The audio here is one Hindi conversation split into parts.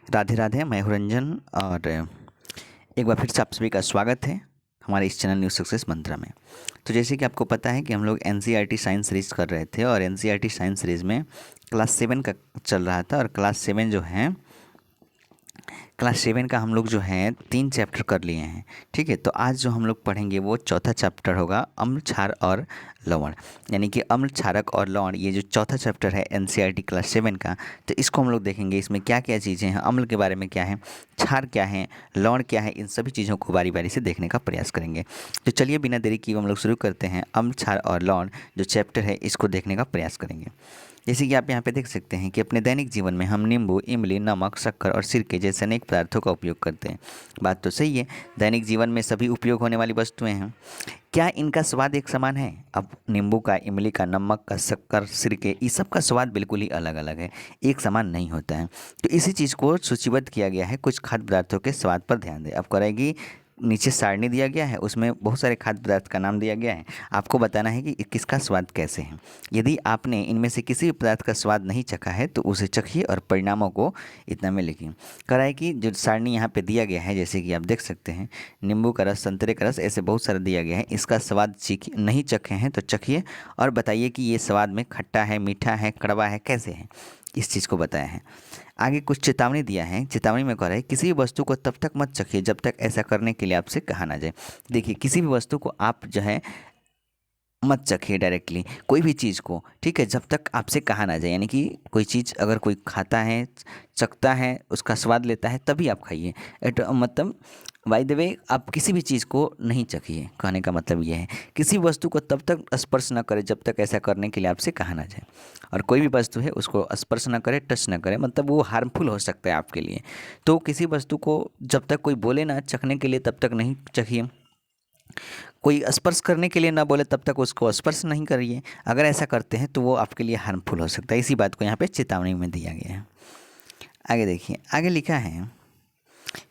राधे राधे, मैं हूं रंजन और एक बार फिर से आप सभी का स्वागत है हमारे इस चैनल न्यू सक्सेस मंत्रा में। तो जैसे कि आपको पता है कि हम लोग एनसीईआरटी साइंस सीरीज़ कर रहे थे और एनसीईआरटी साइंस सीरीज़ में क्लास 7 का चल रहा था और क्लास 7 का हम लोग जो है 3 चैप्टर कर लिए हैं। ठीक है, तो आज जो हम लोग पढ़ेंगे वो चौथा चैप्टर होगा अम्ल क्षार और लवण, यानी कि अम्ल क्षारक और लवण। ये जो चौथा चैप्टर है एनसीईआरटी क्लास 7 का, तो इसको हम लोग देखेंगे। इसमें क्या क्या चीज़ें हैं, अम्ल के बारे में क्या है, क्षार क्या है, लवण क्या है, इन सभी चीज़ों को बारी बारी से देखने का प्रयास करेंगे। तो चलिए बिना देरी किए हम लोग शुरू करते हैं। अम्ल क्षार और लवण जो चैप्टर है इसको देखने का प्रयास करेंगे। जैसे कि आप यहाँ पे देख सकते हैं कि अपने दैनिक जीवन में हम नींबू, इमली, नमक, शक्कर और सिरके जैसे अनेक पदार्थों का उपयोग करते हैं। बात तो सही है, दैनिक जीवन में सभी उपयोग होने वाली वस्तुएं हैं। क्या इनका स्वाद एक समान है? अब नींबू का, इमली का, नमक का, शक्कर, सिरके, इस सब का स्वाद बिल्कुल ही अलग अलग है, एक समान नहीं होता है। तो इसी चीज़ को सूचीबद्ध किया गया है। कुछ खाद्य पदार्थों के स्वाद पर ध्यान दें। अब करेगी, नीचे सारणी दिया गया है, उसमें बहुत सारे खाद्य पदार्थ का नाम दिया गया है। आपको बताना है कि किसका स्वाद कैसे है। यदि आपने इनमें से किसी भी पदार्थ का स्वाद नहीं चखा है तो उसे चखिए और परिणामों को इतना में लिखिए। कराए कि जो सारणी यहाँ पे दिया गया है, जैसे कि आप देख सकते हैं, नींबू का रस, संतरे का रस, ऐसे बहुत सारा दिया गया है। इसका स्वाद नहीं चखे हैं तो चखिए और बताइए कि ये स्वाद में खट्टा है, मीठा है, कड़वा है, कैसे है, इस चीज़ को बताया है। आगे कुछ चेतावनी दिया है। चेतावनी में कह रहा है किसी भी वस्तु को तब तक मत चखिए जब तक ऐसा करने के लिए आपसे कहा ना जाए। देखिए, किसी भी वस्तु को आप जो है मत चखिए डायरेक्टली, कोई भी चीज़ को, ठीक है, जब तक आपसे कहा ना जाए। यानी कि कोई चीज़ अगर कोई खाता है, चखता है, उसका स्वाद लेता है, तभी आप खाइए। मतलब बाय द वे आप किसी भी चीज़ को नहीं चखिए, कहने का मतलब ये है। किसी वस्तु को तब तक स्पर्श न करें जब तक ऐसा करने के लिए आपसे कहा ना जाए। और कोई भी वस्तु है उसको स्पर्श न करें, टच न करें, मतलब वो हार्मफुल हो सकता है आपके लिए। तो किसी वस्तु को जब तक कोई बोले ना चखने के लिए तब तक नहीं चखिए। कोई स्पर्श करने के लिए ना बोले तब तक उसको स्पर्श नहीं करिए। अगर ऐसा करते हैं तो वो आपके लिए हार्मफुल हो सकता है। इसी बात को यहाँ पे चेतावनी में दिया गया है। आगे देखिए, आगे लिखा है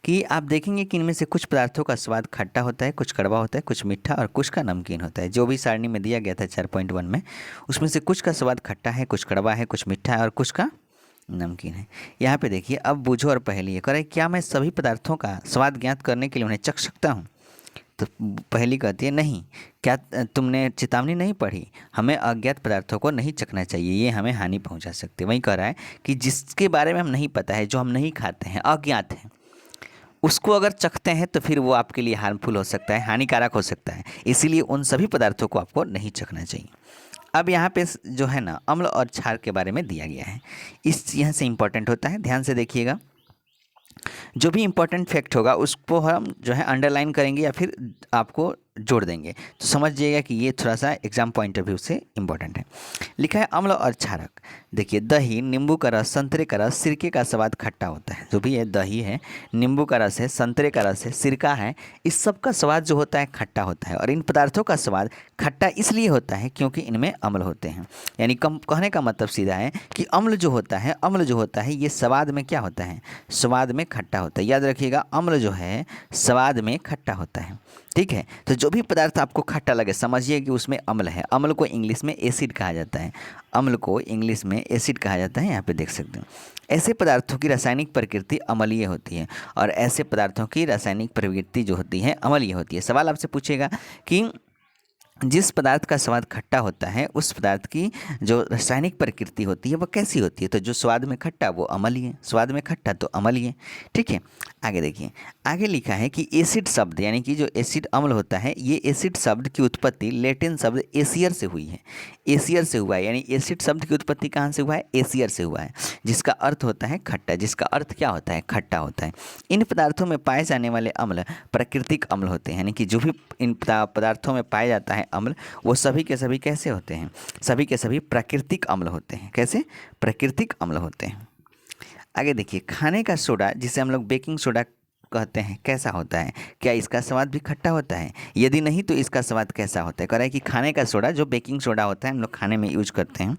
कि आप देखेंगे कि इनमें से कुछ पदार्थों का स्वाद खट्टा होता है, कुछ कड़वा होता है, कुछ मीठा और कुछ का नमकीन होता है। जो भी सारणी में दिया गया था 4.1 में, उसमें से कुछ का स्वाद खट्टा है, कुछ कड़वा है, कुछ मीठा है और कुछ का नमकीन है। यहाँ पे देखिए, अब बूझो और पहेली है। करे क्या मैं सभी पदार्थों का स्वाद ज्ञात करने के लिए उन्हें चख सकता हूँ? तो पहली कहती है नहीं। क्या तुमने चेतावनी नहीं पढ़ी? हमें अज्ञात पदार्थों को नहीं चखना चाहिए, ये हमें हानि पहुंचा सकते। वही कह रहा है कि जिसके बारे में हम नहीं पता है, जो हम नहीं खाते हैं, अज्ञात है, उसको अगर चखते हैं तो फिर वो आपके लिए हार्मफुल हो सकता है, हानिकारक हो सकता है। इसीलिए उन सभी पदार्थों को आपको नहीं चखना चाहिए। अब यहाँ पे जो है ना, अम्ल और क्षार के बारे में दिया गया है। इस यहाँ से इंपॉर्टेंट होता है, ध्यान से देखिएगा। जो भी इम्पोर्टेंट फैक्ट होगा उसको हम जो है अंडरलाइन करेंगे या फिर आपको जोड़ देंगे, तो समझिएगा कि ये थोड़ा सा एग्जाम पॉइंट ऑफ व्यू से इम्पोर्टेंट है। लिखा है अम्ल और क्षारक। देखिए, दही, नींबू का रस, संतरे का रस, सिरके का स्वाद खट्टा होता है। जो भी है, दही है, नींबू का रस है, संतरे का रस है, सिरका है, इस सब का स्वाद जो होता है खट्टा होता है। और इन पदार्थों का स्वाद खट्टा इसलिए होता है क्योंकि इनमें अम्ल होते हैं। यानी कम कहने का मतलब सीधा है कि अम्ल जो होता है ये स्वाद में क्या होता है? स्वाद में खट्टा होता है। याद रखिएगा, अम्ल जो है स्वाद में खट्टा होता है। ठीक है, तो जो भी पदार्थ आपको खट्टा लगे समझिए कि उसमें अम्ल है। अम्ल को इंग्लिश में एसिड कहा जाता है। अम्ल को इंग्लिश में एसिड कहा जाता है। यहाँ पे देख सकते हैं, ऐसे पदार्थों की रासायनिक प्रकृति अम्लीय होती है और ऐसे पदार्थों की रासायनिक प्रवृत्ति जो होती है अम्लीय होती है। सवाल आपसे पूछेगा कि जिस पदार्थ का स्वाद खट्टा होता है उस पदार्थ की जो रासायनिक प्रकृति होती है वह कैसी होती है? तो जो स्वाद में खट्टा वो अम्लीय है, स्वाद में खट्टा तो अम्लीय। ठीक है, आगे देखिए, आगे लिखा है कि एसिड शब्द, यानी कि जो एसिड अम्ल होता है, ये एसिड शब्द की उत्पत्ति लैटिन शब्द एसियर से हुई है। एसियर से हुआ है, यानी एसिड शब्द की उत्पत्ति कहाँ से हुआ है? एसियर से हुआ है, जिसका अर्थ होता है खट्टा। जिसका अर्थ क्या होता है? खट्टा होता है। इन पदार्थों में पाए जाने वाले अम्ल प्राकृतिक अम्ल होते हैं। यानी कि जो भी इन पदार्थों में पाया जाता है अम्ल, वो सभी के सभी कैसे होते हैं? सभी के सभी प्राकृतिक अम्ल होते हैं। कैसे? प्राकृतिक अम्ल होते हैं। आगे देखिए, खाने का सोडा, जिसे हम लोग बेकिंग सोडा कहते हैं कैसा होता है? क्या इसका स्वाद भी खट्टा होता है? यदि नहीं तो इसका स्वाद कैसा होता है? कह रहा है कि खाने का सोडा जो बेकिंग सोडा होता है हम लोग खाने में यूज करते हैं,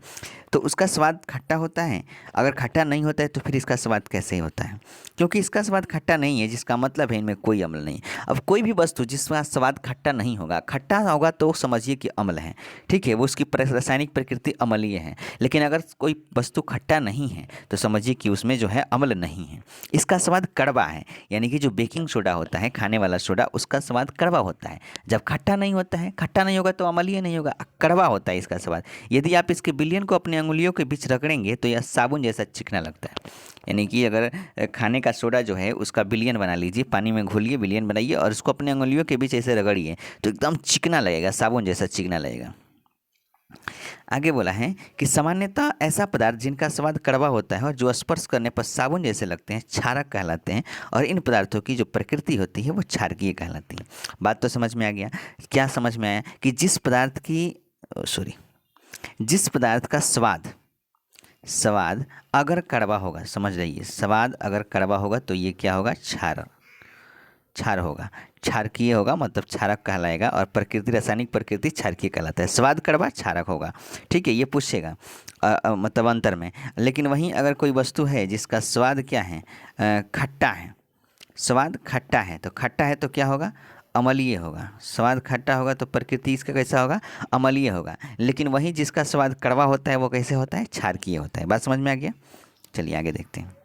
तो उसका स्वाद खट्टा होता है? अगर खट्टा नहीं होता है तो फिर इसका स्वाद कैसे होता है? क्योंकि इसका स्वाद खट्टा नहीं है, जिसका मतलब है इनमें कोई अम्ल नहीं। अब कोई भी वस्तु जिसका स्वाद खट्टा नहीं होगा, खट्टा होगा तो समझिए कि अम्ल है, ठीक है, वो उसकी रासायनिक प्रकृति अम्लीय है। लेकिन अगर कोई वस्तु खट्टा नहीं है तो समझिए कि उसमें जो है अम्ल नहीं है। इसका स्वाद कड़वा है, यानी कि जो बेकिंग सोडा होता है, खाने वाला सोडा, उसका स्वाद कड़वा होता है। जब खट्टा नहीं होता है, खट्टा नहीं होगा तो अम्लीय नहीं होगा, कड़वा होता है इसका स्वाद। यदि आप इसके विलयन को अपने अंगुलियों के बीच रगड़ेंगे तो यह साबुन जैसा चिकना लगता है। यानी कि अगर खाने का सोडा जो है उसका विलयन बना लीजिए, पानी में घोलिए, विलयन बनाइए और उसको अपने अंगुलियों के बीच ऐसे रगड़िए तो एकदम चिकना लगेगा, साबुन जैसा चिकना लगेगा। आगे बोला है कि सामान्यतः ऐसा पदार्थ जिनका स्वाद कड़वा होता है और जो स्पर्श करने पर साबुन जैसे लगते हैं क्षारक कहलाते हैं, और इन पदार्थों की जो प्रकृति होती है वो क्षारकीय कहलाती है। बात तो समझ में आ गया? क्या समझ में आया कि जिस पदार्थ का स्वाद अगर कड़वा होगा, समझ रहिए, स्वाद अगर कड़वा होगा तो ये क्या होगा? क्षार होगा, क्षारकीय होगा, मतलब क्षारक कहलाएगा। और प्रकृति, रासायनिक प्रकृति क्षारकीय कहलाता है। स्वाद कड़वा, क्षारक होगा, ठीक है, ये पूछेगा मतलब अंतर में। लेकिन वहीं अगर कोई वस्तु है जिसका स्वाद क्या है? खट्टा है, स्वाद खट्टा है, तो खट्टा है तो क्या होगा? अम्लीय होगा। स्वाद खट्टा होगा तो प्रकृति इसका कैसा होगा? अम्लीय होगा। लेकिन वहीं जिसका स्वाद कड़वा होता है वो कैसे होता है? क्षारकीय होता है। बात समझ में आ गया? चलिए आगे देखते हैं।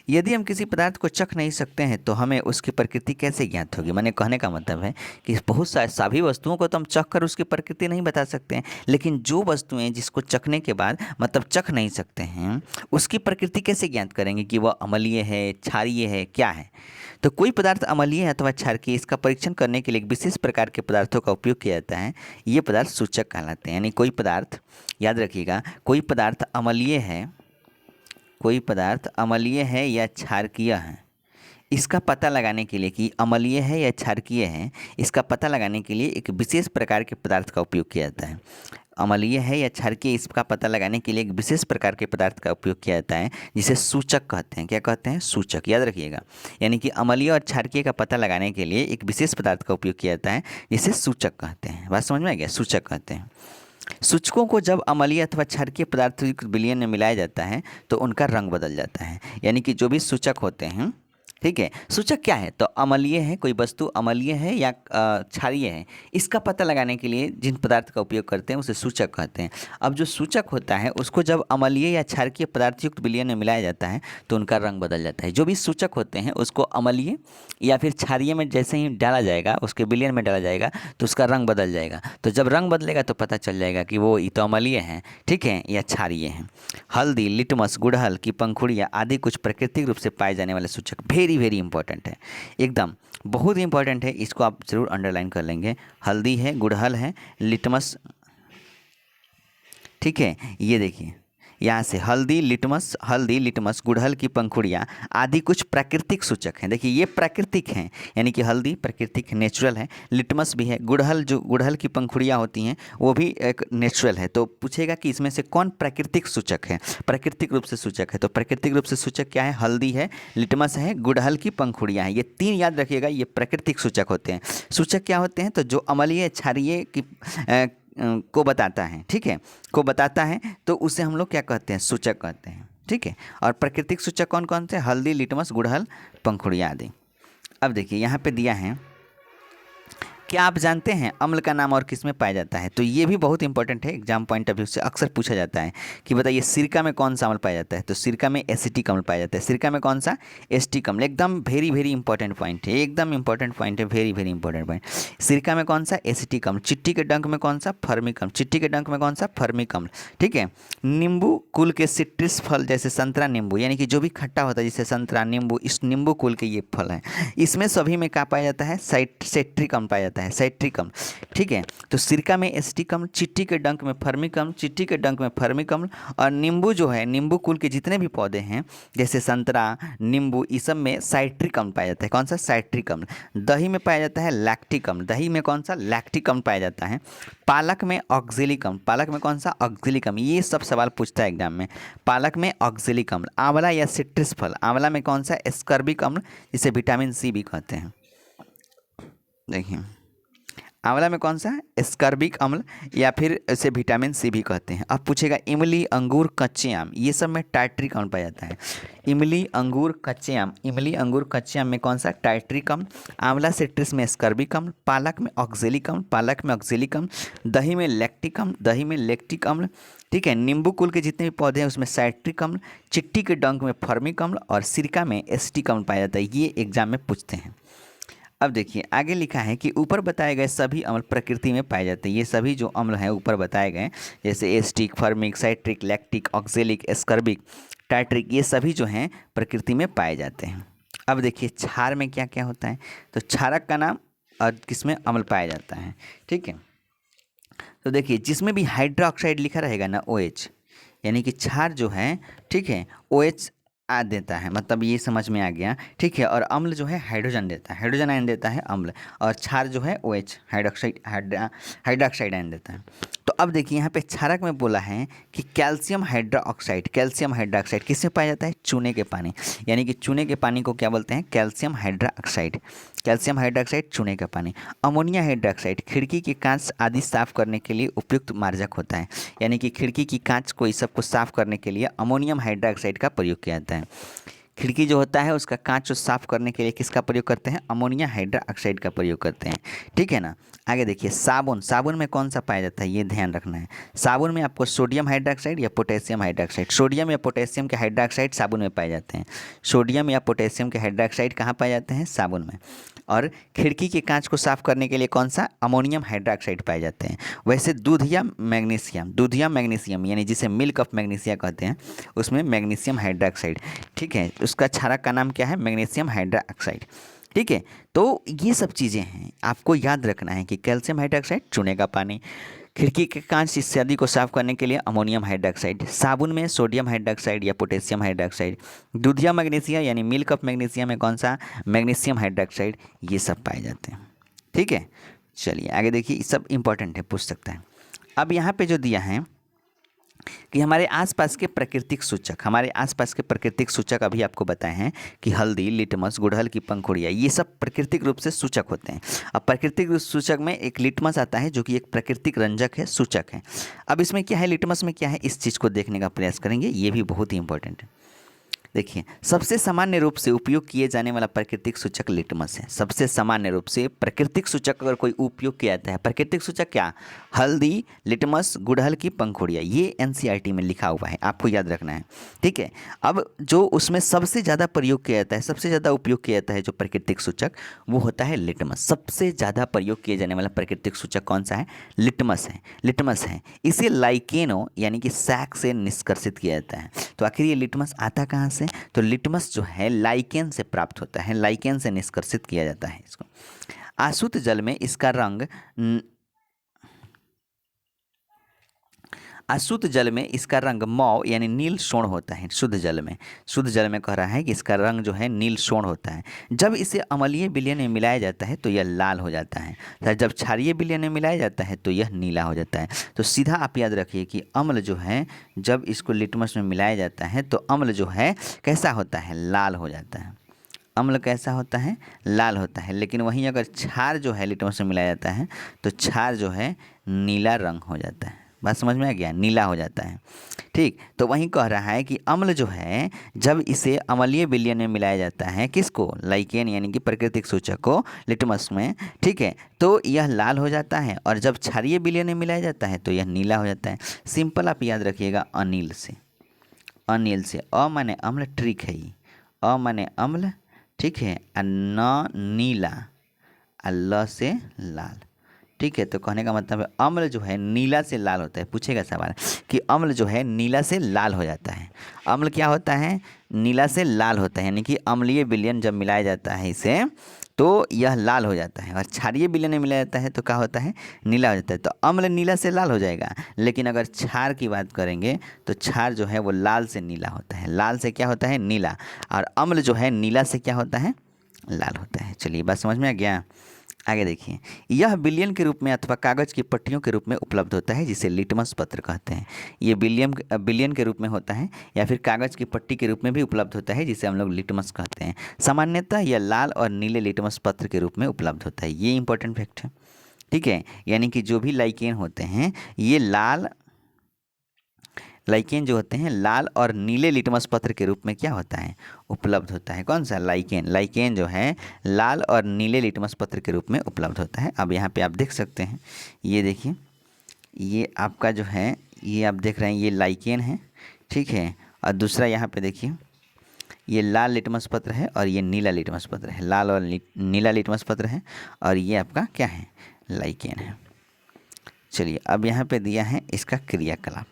यदि हम किसी पदार्थ को चख नहीं सकते हैं तो हमें उसकी प्रकृति कैसे ज्ञात होगी? मैंने कहने का मतलब है कि बहुत सारे सभी वस्तुओं को तो हम चख कर उसकी प्रकृति नहीं बता सकते हैं, लेकिन जो वस्तुएं जिसको चखने के बाद मतलब चख नहीं सकते हैं, उसकी प्रकृति कैसे ज्ञात करेंगे कि वह अम्लीय है, क्षारीय है, क्या है? तो कोई पदार्थ अम्लीय है अथवा क्षारकीय, इसका परीक्षण करने के लिए एक विशेष प्रकार के पदार्थों का उपयोग किया जाता है। ये पदार्थ सूचक कहलाते हैं। यानी कोई पदार्थ, याद रखिएगा, कोई पदार्थ अम्लीय है या क्षारकीय है, इसका पता लगाने के लिए कि अम्लीय है या क्षारकीय है, इसका पता लगाने के लिए एक विशेष प्रकार के पदार्थ का उपयोग किया जाता है। अम्लीय है या क्षारकीय, इसका पता लगाने के लिए एक विशेष प्रकार के पदार्थ का उपयोग किया जाता है जिसे सूचक कहते हैं। क्या कहते हैं? सूचक। याद रखिएगा, यानी कि अम्लीय और क्षारकीय का पता लगाने के लिए एक विशेष पदार्थ का उपयोग किया जाता है जिसे सूचक कहते हैं। बात समझ में आ गया? सूचक कहते हैं। सूचकों को जब अम्लीय अथवा क्षारकीय पदार्थों के विलयन में मिलाया जाता है तो उनका रंग बदल जाता है। यानी कि जो भी सूचक होते हैं, ठीक है, सूचक क्या है? तो अम्लीय है, कोई वस्तु अम्लीय है या क्षारीय है, इसका पता लगाने के लिए जिन पदार्थ का उपयोग करते हैं उसे सूचक कहते हैं। अब जो सूचक होता है उसको जब अम्लीय या क्षारकीय पदार्थ युक्त विलयन में मिलाया जाता है तो उनका रंग बदल जाता है। जो भी सूचक होते हैं उसको अम्लीय या फिर क्षारीय में जैसे ही डाला जाएगा, उसके विलयन में डाला जाएगा तो उसका रंग बदल जाएगा। तो जब रंग बदलेगा तो पता चल जाएगा कि वो तो अम्लीय है, ठीक है, या क्षारीय है। हल्दी, लिटमस, गुड़हल की पंखुड़ियाँ आदि कुछ प्राकृतिक रूप से पाए जाने वाले सूचक वेरी इंपॉर्टेंट है, एकदम बहुत इंपॉर्टेंट है। इसको आप जरूर अंडरलाइन कर लेंगे। हल्दी है, गुड़हल है, लिटमस, ठीक है, ये देखिए यहाँ से हल्दी, लिटमस, गुड़हल की पंखुड़ियाँ आदि कुछ प्राकृतिक सूचक हैं। देखिए ये प्राकृतिक हैं, यानी कि हल्दी प्राकृतिक है, नेचुरल है, लिटमस भी है, जो गुड़हल की पंखुड़ियाँ होती हैं वो भी एक नेचुरल है। तो पूछेगा कि इसमें से कौन प्राकृतिक सूचक है, प्राकृतिक रूप से सूचक है? तो प्राकृतिक रूप से सूचक क्या है? हल्दी है, लिटमस है, गुड़हल की पंखुड़ियाँ हैं। ये तीन याद रखिएगा, ये प्राकृतिक सूचक होते हैं। सूचक क्या होते हैं? तो जो अम्लीय, क्षारीय की को बताता है, ठीक है, को बताता है तो उसे हम लोग क्या कहते हैं? सूचक कहते हैं, ठीक है। और प्राकृतिक सूचक कौन कौन से? हल्दी, लिटमस, गुड़हल, पंखुड़ियाँ आदि। अब देखिए यहाँ पे दिया है, क्या आप जानते हैं अम्ल का नाम और किस में पाया जाता है? तो ये भी बहुत इंपॉर्टेंट है, एग्जाम पॉइंट ऑफ व्यू से अक्सर पूछा जाता है कि बताइए सिरका में कौन सा अम्ल पाया जाता है? तो सिरका में एसिटिक अम्ल पाया जाता है। सिरका में कौन सा? एसिटिक अम्ल। एकदम वेरी इंपॉर्टेंट पॉइंट है, एकदम इंपॉर्टेंट पॉइंट है, वेरी इंपॉर्टेंट पॉइंट। सिरका में कौन सा? एसिटिक अम्ल। चिट्ठी के डंक में कौन सा? फर्मिक अम्ल। चिट्ठी के डंक में कौन सा? फर्मिक अम्ल, ठीक है। नींबू कुल के सिट्रस फल जैसे संतरा, नींबू, यानी कि जो भी खट्टा होता है जैसे संतरा, नींबू, इस नींबू कुल के ये फल हैं, इसमें सभी में क्या पाया जाता है? साइट्रिक अम्ल पाया जाता है। जाता है, साइट्रिक अम्ल। ठीक है, तो सिरका में एसिटिक अम्ल, चिट्टी के डंक में फर्मिक अम्ल, चिट्टी के डंक में फर्मिक अम्ल, और नींबू जो है, नींबू कुल के जितने भी पौधे हैं जैसे संतरा, नींबू, इस सब में साइट्रिक अम्ल पाया जाता है। कौन सा? साइट्रिक अम्ल। दही में पाया जाता है लैक्टिक अम्ल, दही में कौन सा? लैक्टिक अम्ल पाया जाता है। पालक में ऑक्जेलिक अम्ल, पालक में कौन सा? ऑक्जेलिक अम्ल। ये सब सवाल पूछता है एग्जाम में। पालक में ऑक्जेलिक अम्ल। आंवला या सिट्रस फल, आंवला में कौन सा? एस्कर्बिक अम्ल, जिसे विटामिन सी भी कहते हैं। देखिए आंवला में कौन सा? एस्कर्बिक अम्ल, या फिर इसे विटामिन सी भी कहते हैं। अब पूछेगा इमली, अंगूर, कच्चे आम, ये सब में टाइट्रिक अम्ल पाया जाता है। इमली, अंगूर, कच्चे आम, इमली, अंगूर, कच्चे आम में कौन सा? टाइट्रिक अम्ल। आंवला सिट्रस में एस्कर्बिक अम्ल, पालक में ऑक्जेलिक अम्ल, पालक में ऑक्जेलिक अम्ल, दही में लैक्टिक अम्ल, दही में लैक्टिक अम्ल। ठीक है, नींबू कुल के जितने भी पौधे हैं उसमें साइट्रिक अम्ल, चिट्टी के डंक में फर्मिक अम्ल, और सिरका में एसिटिक अम्ल पाया जाता है। ये एग्जाम में पूछते हैं। अब देखिए आगे लिखा है कि ऊपर बताए गए सभी अम्ल प्रकृति में पाए जाते हैं। ये सभी जो अम्ल हैं ऊपर बताए गए, जैसे acetic, formic, citric, lactic, oxalic, ascorbic, tartaric, ये सभी जो हैं प्रकृति में पाए जाते हैं। अब देखिए क्षार में क्या क्या होता है, तो क्षारक का नाम और किसमें अम्ल पाया जाता है। ठीक है, तो देखिए जिसमें भी हाइड्रोक्साइड लिखा रहेगा ना, OH, यानी कि क्षार जो है, ठीक है, OH आ देता है, मतलब ये समझ में आ गया। ठीक है, और अम्ल जो है हाइड्रोजन देता है, हाइड्रोजन आयन देता है अम्ल, और क्षार जो है OH, हाइड्रोक्साइड आयन देता है। तो अब देखिए यहाँ पे क्षारक में बोला है कि कैल्शियम हाइड्रोक्साइड, कैल्शियम हाइड्रोक्साइड किसमें पाया जाता है? चूने के पानी, यानी कि चूने के पानी को क्या बोलते हैं? Calcium hydroxide. कैल्शियम हाइड्रोक्साइड चूने का पानी। अमोनिया हाइड्रोक्साइड खिड़की के कांच आदि साफ करने के लिए उपयुक्त मार्जक होता है, यानी कि खिड़की की कांच को इस सब को साफ करने के लिए अमोनियम हाइड्रोक्साइड का प्रयोग किया जाता है। खिड़की जो होता है उसका कांच को साफ करने के लिए किसका प्रयोग करते हैं? अमोनिया हाइड्रोक्साइड का प्रयोग करते हैं। ठीक है ना। आगे देखिए साबुन, साबुन में कौन सा पाया जाता है ये ध्यान रखना है। साबुन में आपको सोडियम हाइड्रोक्साइड या पोटेशियम हाइड्रोक्साइड, सोडियम या पोटेशियम के हाइड्रोक्साइड साबुन में पाए जाते हैं। सोडियम या पोटेशियम के हाइड्रोक्साइड कहाँ पाए जाते हैं? साबुन में। और खिड़की के कांच को साफ करने के लिए कौन सा? अमोनियम हाइड्रोक्साइड पाए जाते हैं। वैसे दूध या मैग्नीशियम, दूध या मैग्नीशियम यानी जिसे मिल्क ऑफ मैग्नीशिया कहते हैं, उसमें मैग्नीशियम हाइड्रोक्साइड, ठीक है, उसका क्षारक का नाम क्या है? Magnesium hydroxide. ठीक है, तो ये सब चीज़ें हैं आपको याद रखना है कि कैल्शियम हाइड्रोक्साइड चूने का पानी, खिड़की के कांच इत्यादि को साफ करने के लिए अमोनियम हाइड्रोक्साइड, साबुन में सोडियम हाइड्रोक्साइड या पोटेशियम हाइड्रोक्साइड, दूधिया मैग्नीशिया यानी मिल्क ऑफ मैग्नीशिया में कौन सा? मैग्नीशियम हाइड्रोक्साइड, ये सब पाए जाते हैं। ठीक है, चलिए आगे देखिए, सब इंपॉर्टेंट है, पूछ सकता है। अब यहाँ पे जो दिया है कि हमारे आसपास के प्राकृतिक सूचक, हमारे आसपास के प्राकृतिक सूचक अभी आपको बताए हैं कि हल्दी, लिटमस, गुड़हल की पंखुड़ियाँ, ये सब प्राकृतिक रूप से सूचक होते हैं। अब प्राकृतिक सूचक में एक लिटमस आता है जो कि एक प्राकृतिक रंजक है, सूचक है। अब इसमें क्या है, लिटमस में क्या है, इस चीज़ को देखने का प्रयास करेंगे, ये भी बहुत ही इंपॉर्टेंट है। देखिए सबसे सामान्य रूप से उपयोग किए जाने वाला प्राकृतिक सूचक लिटमस है। सबसे सामान्य रूप से प्राकृतिक सूचक अगर कोई उपयोग किया जाता है, प्राकृतिक सूचक क्या? हल्दी, लिटमस, गुड़हल की पंखुड़ियाँ, ये एनसीईआरटी में लिखा हुआ है, आपको याद रखना है। ठीक है, अब जो उसमें सबसे ज़्यादा प्रयोग किया जाता है, सबसे ज़्यादा उपयोग किया जाता है जो प्राकृतिक सूचक, वो होता है लिटमस। सबसे ज़्यादा प्रयोग किए जाने वाला प्राकृतिक सूचक कौन सा है? लिटमस है, लिटमस है। इसे लाइकेनो यानी कि सैक से निष्कर्षित किया जाता है। तो आखिर ये लिटमस आता कहाँ से? तो लिटमस जो है लाइकेन से प्राप्त होता है, लाइकेन से निष्कर्षित किया जाता है इसको। अशुद्ध जल में इसका रंग अशुद्ध जल में इसका रंग मौ यानी नील सोण होता है। शुद्ध जल में, शुद्ध जल में कह रहा है कि इसका रंग जो है नील सोण होता है। जब इसे अम्लीय विलयन में मिलाया जाता है तो यह लाल हो जाता है, तथा जब क्षारीय विलयन में मिलाया जाता है तो यह नीला हो जाता है। तो सीधा आप याद रखिए कि अम्ल जो है जब इसको लिटमस में मिलाया जाता है तो अम्ल जो है कैसा होता है? लाल हो जाता है। अम्ल कैसा होता है? लाल होता है। लेकिन वहीं अगर क्षार जो है लिटमस में मिलाया जाता है तो क्षार जो है नीला रंग हो जाता है। बात समझ में आ गया? नीला हो जाता है। ठीक, तो वहीं कह रहा है कि अम्ल जो है जब इसे अम्लीय विलयन में मिलाया जाता है, किसको? लाइकेन यानी कि प्राकृतिक सूचक को लिटमस में, ठीक है, तो यह लाल हो जाता है, और जब क्षारीय विलयन में मिलाया जाता है तो यह नीला हो जाता है। सिंपल आप याद रखिएगा, अनिल से, अनिल से, अ माने अम्ल, ट्रिक है ये, अ माने अम्ल, ठीक है, न नीला, ल से लाल। ठीक है, तो कहने का मतलब है अम्ल जो है नीला से लाल होता है। पूछेगा सवाल कि अम्ल जो है नीला से लाल हो जाता है। अम्ल क्या होता है? नीला से लाल होता है, यानी कि अम्लीय विलयन जब मिलाया जाता है इसे, तो यह लाल हो जाता है, और क्षारीय विलयन में मिला जाता है तो क्या होता है, नीला हो जाता है। तो अम्ल नीला से लाल हो जाएगा, लेकिन अगर क्षार की बात करेंगे तो क्षार जो है वो लाल से नीला होता है, लाल से क्या होता है, नीला, और अम्ल जो है नीला से क्या होता है, लाल होता है। चलिए बात समझ में आ गया। आगे देखिए, यह विलयन के रूप में अथवा कागज की पट्टियों के रूप में उपलब्ध होता है, जिसे लिटमस पत्र कहते हैं। ये विलयन के रूप में होता है, या फिर कागज की पट्टी के रूप में भी उपलब्ध होता है, जिसे हम लोग लिटमस कहते हैं। सामान्यतः यह लाल और नीले लिटमस पत्र के रूप में उपलब्ध होता है। ये इंपॉर्टेंट फैक्ट है, ठीक है। यानी कि जो भी लाइकेन होते हैं, ये लाइकेन जो होते हैं लाल और नीले लिटमस पत्र के रूप में क्या होता है, उपलब्ध होता है। कौन सा, लाइकेन। लाइकेन जो है लाल और नीले लिटमस पत्र के रूप में उपलब्ध होता है। अब यहाँ पे आप देख सकते हैं, ये देखिए, ये आपका जो है, ये आप देख रहे हैं, ये लाइकेन है, ठीक है। और दूसरा यहाँ पे देखिए, ये लाल लिटमस पत्र है और ये नीला लिटमस पत्र है। लाल और नीला लिटमस पत्र है, और ये आपका क्या है, लाइकेन है। चलिए अब यहाँ पे दिया है इसका क्रियाकलाप।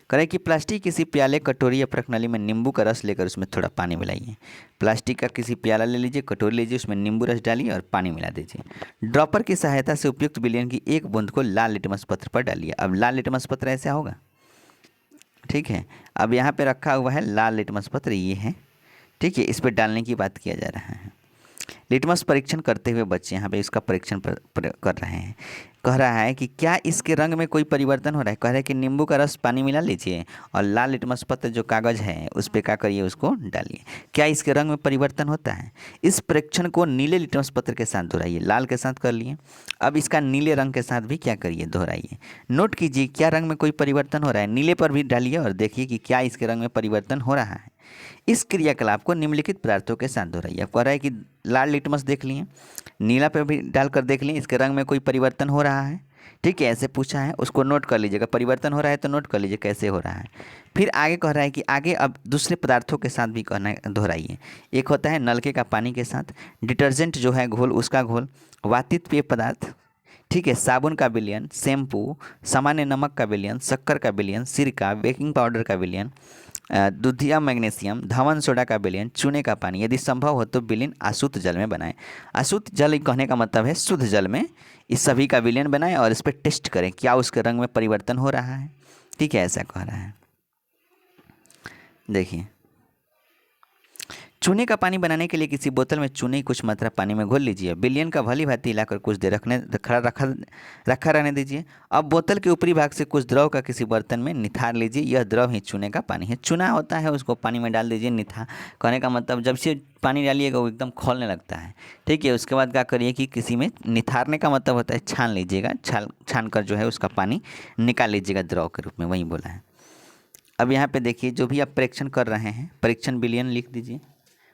करें कि प्लास्टिक किसी प्याले, कटोरी या प्रणाली में नींबू का रस लेकर उसमें थोड़ा पानी मिलाइए। प्लास्टिक का किसी प्याला ले लीजिए, कटोरी लीजिए, उसमें नींबू रस डालिए और पानी मिला दीजिए। ड्रॉपर की सहायता से उपयुक्त विलयन की एक बूंद को लाल लिटमस पत्र पर डालिए। अब लाल लिटमस पत्र ऐसा होगा, ठीक है। अब यहाँ पे रखा हुआ है लाल लिटमस पत्र, ये है, ठीक है। इस पर डालने की बात किया जा रहा है। लिटमस परीक्षण करते हुए बच्चे यहाँ पे इसका परीक्षण कर रहे हैं। कह रहा है कि क्या इसके रंग में कोई परिवर्तन हो रहा है। कह रहा है कि नींबू का रस पानी मिला लीजिए और लाल लिटमस पत्र जो कागज़ है उस पर क्या करिए, उसको डालिए। क्या इसके रंग में परिवर्तन होता है। इस परीक्षण को नीले लिटमस पत्र के साथ दोहराइए। लाल के साथ कर लिए, अब इसका नीले रंग के साथ भी क्या करिए, दोहराइए। नोट कीजिए क्या रंग में कोई परिवर्तन हो रहा है। नीले पर भी डालिए और देखिए कि क्या इसके रंग में परिवर्तन हो रहा है। इस क्रियाकलाप को निम्नलिखित पदार्थों के साथ दोहराइए। अब कह रहा है कि लाल लिटमस देख लिए, नीला पे भी डालकर देख लिए, इसके रंग में कोई परिवर्तन हो रहा है, ठीक है। ऐसे पूछा है, उसको नोट कर लीजिएगा। परिवर्तन हो रहा है तो नोट कर लीजिए कैसे हो रहा है। फिर आगे कह रहा है कि आगे अब दूसरे पदार्थों के साथ भी कहना दोहराइए। एक होता है नलके का पानी के साथ, डिटर्जेंट जो है घोल, उसका घोल, वातित पेय पदार्थ, ठीक है, साबुन का विलयन, शैम्पू, सामान्य नमक का विलयन, शक्कर का विलयन, सिरका, बेकिंग पाउडर का विलयन, दूधिया मैग्नीशियम, धवन सोडा का विलयन, चूने का पानी, यदि संभव हो तो विलीन अशुद्ध जल में बनाएं। अशुद्ध जल कहने का मतलब है शुद्ध जल में इस सभी का विलयन बनाएं और इस पर टेस्ट करें क्या उसके रंग में परिवर्तन हो रहा है, ठीक है। ऐसा कह रहा है। देखिए, चूने का पानी बनाने के लिए किसी बोतल में चूने की कुछ मात्रा पानी में घोल लीजिए। विलयन का भली भांति हिलाकर कुछ देर रखा रहने दीजिए। अब बोतल के ऊपरी भाग से कुछ द्रव का किसी बर्तन में निथार लीजिए। यह द्रव ही चूने का पानी है। चूना होता है उसको पानी में डाल दीजिए। निथार कहने का मतलब जब से पानी डालिएगा वो एकदम खोलने लगता है, ठीक है। उसके बाद क्या करिए कि किसी में निथारने का मतलब होता है छान लीजिएगा, छान कर जो है उसका पानी निकाल लीजिएगा द्रव के रूप में, वही बोला है। अब यहाँ पे देखिए, जो भी आप परीक्षण कर रहे हैं, परीक्षण विलयन लिख दीजिए।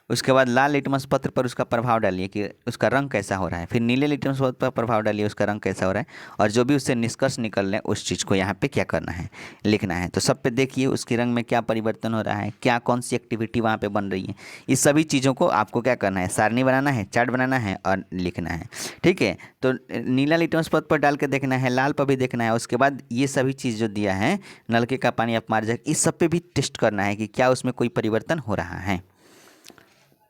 उसके बाद लाल लिटमस पत्र पर उसका प्रभाव डालिए कि उसका रंग कैसा हो रहा है। फिर नीले लिटमस पत्र पर प्रभाव डालिए, उसका रंग कैसा हो रहा है। और जो भी उससे निष्कर्ष निकल रहे हैं उस चीज़ को यहाँ पे क्या करना है, लिखना है। तो सब पे देखिए उसके रंग में क्या परिवर्तन हो रहा है, क्या कौन सी एक्टिविटी वहाँ पे बन रही है। इस सभी चीज़ों को आपको क्या करना है, सारणी बनाना है, चार्ट बनाना है और लिखना है, ठीक है। तो नीला लिटमस पत्र पर डाल के देखना है, लाल पर भी देखना है। उसके बाद ये सभी चीज़ जो दिया है, नलके का पानी, अपमार्जक, इस सब पे भी टेस्ट करना है कि क्या उसमें कोई परिवर्तन हो रहा है,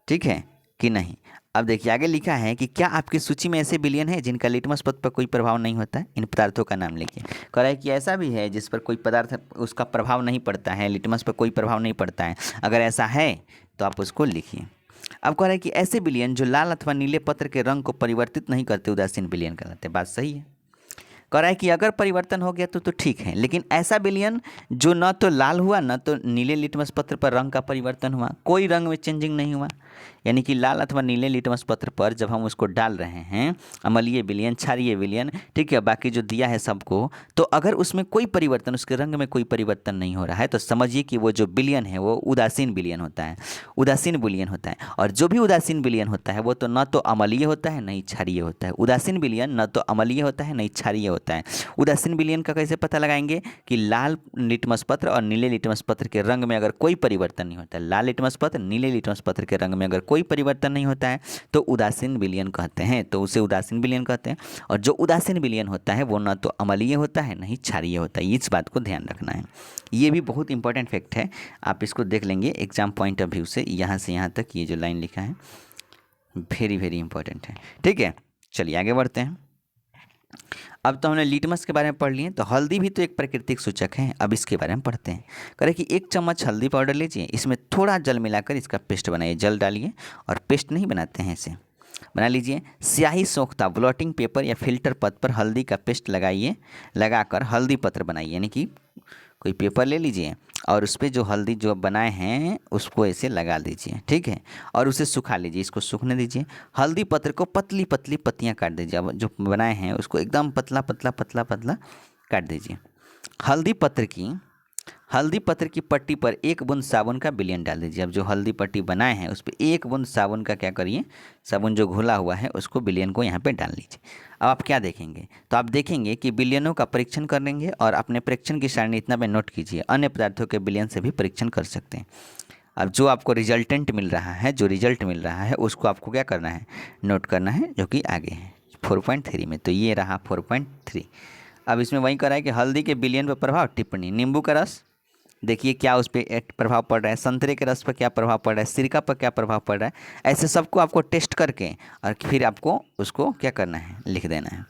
ठीक है कि नहीं। अब देखिए आगे लिखा है कि क्या आपकी सूची में ऐसे विलयन है जिनका लिटमस पत्र पर कोई प्रभाव नहीं होता है। इन पदार्थों का नाम लिखिए। कह रहा है कि ऐसा भी है जिस पर कोई पदार्थ उसका प्रभाव नहीं पड़ता है, लिटमस पर कोई प्रभाव नहीं पड़ता है। अगर ऐसा है तो आप उसको लिखिए। अब कह रहा है कि ऐसे विलयन जो लाल अथवा नीले पत्र के रंग को परिवर्तित नहीं करते उदासीन विलयन कहलाते हैं। बात सही है। कह रहा है कि अगर परिवर्तन हो गया तो ठीक है, लेकिन ऐसा विलयन जो न तो लाल हुआ न तो नीले लिटमस पत्र पर रंग का परिवर्तन हुआ, कोई रंग में चेंजिंग नहीं हुआ, यानी कि लाल अथवा नीले लिटमस पत्र पर जब हम उसको डाल रहे हैं, अम्लीय विलयन, क्षारीय विलयन, ठीक है, बाकी जो दिया है सबको, तो अगर उसमें कोई परिवर्तन, उसके रंग में कोई परिवर्तन नहीं हो रहा है तो समझिए कि वो जो विलयन है वो उदासीन विलयन होता है, उदासीन विलयन होता है। और जो भी उदासीन विलयन होता है वो तो न तो अम्लीय होता है नहीं क्षारीय होता है। उदासीन विलयन न तो अम्लीय होता है नहीं क्षारीय होता है। उदासीन विलयन का कैसे पता लगाएंगे कि लाल लिटमस पत्र और नीले लिटमस पत्र के रंग में अगर कोई परिवर्तन नहीं होता है, लाल लिटमस पत्र, नीले लिटमस पत्र के रंग में अगर कोई परिवर्तन नहीं होता है तो उदासीन विलयन कहते हैं, तो उसे उदासीन विलयन कहते हैं। और जो उदासीन विलयन होता है वो न तो अम्लीय होता है नहीं क्षारीय होता है। इस बात को ध्यान रखना है। ये भी बहुत इंपॉर्टेंट फैक्ट है, आप इसको देख लेंगे एग्जाम पॉइंट ऑफ व्यू से। यहाँ से यहाँ तक ये जो लाइन लिखा है, वेरी वेरी इंपॉर्टेंट है। ठीक है, चलिए आगे बढ़ते हैं। अब तो हमने लिटमस के बारे में पढ़ लिए, तो हल्दी भी तो एक प्राकृतिक सूचक है। अब इसके बारे में पढ़ते हैं। करें कि 1 चम्मच हल्दी पाउडर लीजिए, इसमें थोड़ा जल मिलाकर इसका पेस्ट बनाइए। जल डालिए, और पेस्ट नहीं बनाते हैं इसे, बना लीजिए। स्याही सोखता ब्लॉटिंग पेपर या फिल्टर पद पर हल्दी का पेस्ट लगाइए, लगाकर हल्दी पत्र बनाइए। यानी कि कोई पेपर ले लीजिए और उस पर जो हल्दी जो बनाए हैं उसको ऐसे लगा दीजिए। ठीक है, और उसे सुखा लीजिए, इसको सूखने दीजिए। हल्दी पत्र को पतली पतली पत्तियां काट दीजिए। अब जो बनाए हैं उसको एकदम पतला पतला पतला पतला काट दीजिए। हल्दी पत्र की पट्टी पर 1 बूंद साबुन का विलयन डाल दीजिए। अब जो हल्दी पट्टी बनाए हैं उस पर 1 बूंद साबुन का क्या करिए, साबुन जो घोला हुआ है उसको विलयन को यहाँ पे डाल लीजिए। अब आप क्या देखेंगे, तो आप देखेंगे कि विलयनों का परीक्षण कर लेंगे, और अपने परीक्षण की सारणी इतना पे नोट कीजिए। अन्य पदार्थों के विलयन से भी परीक्षण कर सकते हैं। अब जो आपको रिजल्टेंट मिल रहा है, जो रिजल्ट मिल रहा है उसको आपको क्या करना है, नोट करना है, जो कि आगे है 4.3 में। तो ये रहा 4.3। अब इसमें वही करा है कि हल्दी के विलयन पर प्रभाव, टिप्पणी। नींबू का रस, देखिए क्या उस पर प्रभाव पड़ रहा है। संतरे के रस पर क्या प्रभाव पड़ रहा है, सिरका पर क्या प्रभाव पड़ रहा है। ऐसे सबको आपको टेस्ट करके और फिर आपको उसको क्या करना है, लिख देना है।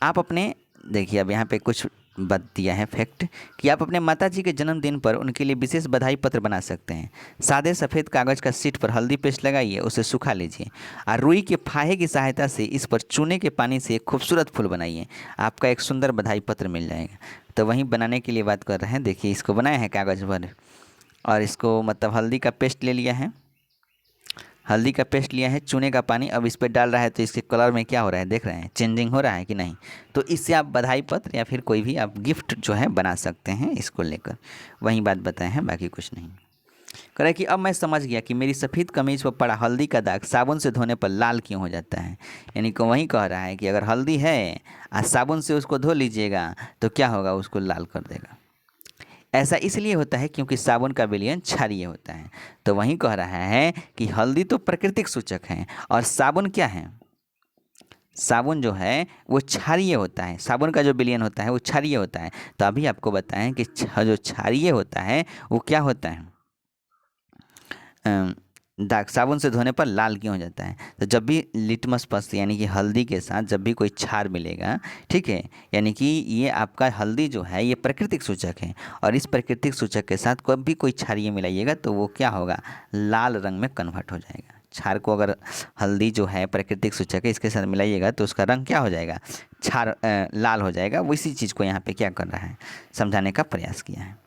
आप अपने, देखिए अब यहाँ पे कुछ बात दिया है फैक्ट, कि आप अपने माताजी के जन्मदिन पर उनके लिए विशेष बधाई पत्र बना सकते हैं। सादे सफ़ेद कागज़ का शीट पर हल्दी पेस्ट लगाइए, उसे सुखा लीजिए, और रुई के फाहे की सहायता से इस पर चूने के पानी से एक खूबसूरत फूल बनाइए। आपका एक सुंदर बधाई पत्र मिल जाएगा। तो वहीं बनाने के लिए बात कर रहे हैं। देखिए इसको बनाया है कागज़ पर, और इसको मतलब हल्दी का पेस्ट ले लिया है, हल्दी का पेस्ट लिया है, चूने का पानी अब इस पर डाल रहा है, तो इसके कलर में क्या हो रहा है, देख रहे हैं, चेंजिंग हो रहा है कि नहीं। तो इससे आप बधाई पत्र या फिर कोई भी आप गिफ्ट जो है बना सकते हैं इसको लेकर। वही बात बताए हैं, बाकी कुछ नहीं। कह रहा है कि अब मैं समझ गया कि मेरी सफ़ेद कमीज पर पड़ा हल्दी का दाग साबुन से धोने पर लाल क्यों हो जाता है। यानी कि वही कह रहा है कि अगर हल्दी है और साबुन से उसको धो लीजिएगा तो क्या होगा, उसको लाल कर देगा। ऐसा इसलिए होता है क्योंकि साबुन का विलयन क्षारीय होता है। तो वहीं कह रहा है कि हल्दी तो प्राकृतिक सूचक है और साबुन क्या है, साबुन जो है वो क्षारीय होता है। साबुन का जो विलयन होता है वो क्षारीय होता है। तो अभी आपको बताएं कि जो क्षारीय होता है वो क्या होता है, दाग साबुन से धोने पर लाल क्यों हो जाता है। तो जब भी लिटमस पस्ट यानी कि हल्दी के साथ जब भी कोई क्षार मिलेगा, ठीक है, यानी कि ये आपका हल्दी जो है ये प्राकृतिक सूचक है, और इस प्राकृतिक सूचक के साथ कभी कोई क्षारीय मिलाइएगा तो वो क्या होगा, लाल रंग में कन्वर्ट हो जाएगा। क्षार को अगर हल्दी जो है प्राकृतिक सूचक है इसके साथ मिलाइएगा तो उसका रंग क्या हो जाएगा, क्षार लाल हो जाएगा। वो इसी चीज़ को यहाँ पे क्या कर रहा है, समझाने का प्रयास किया है।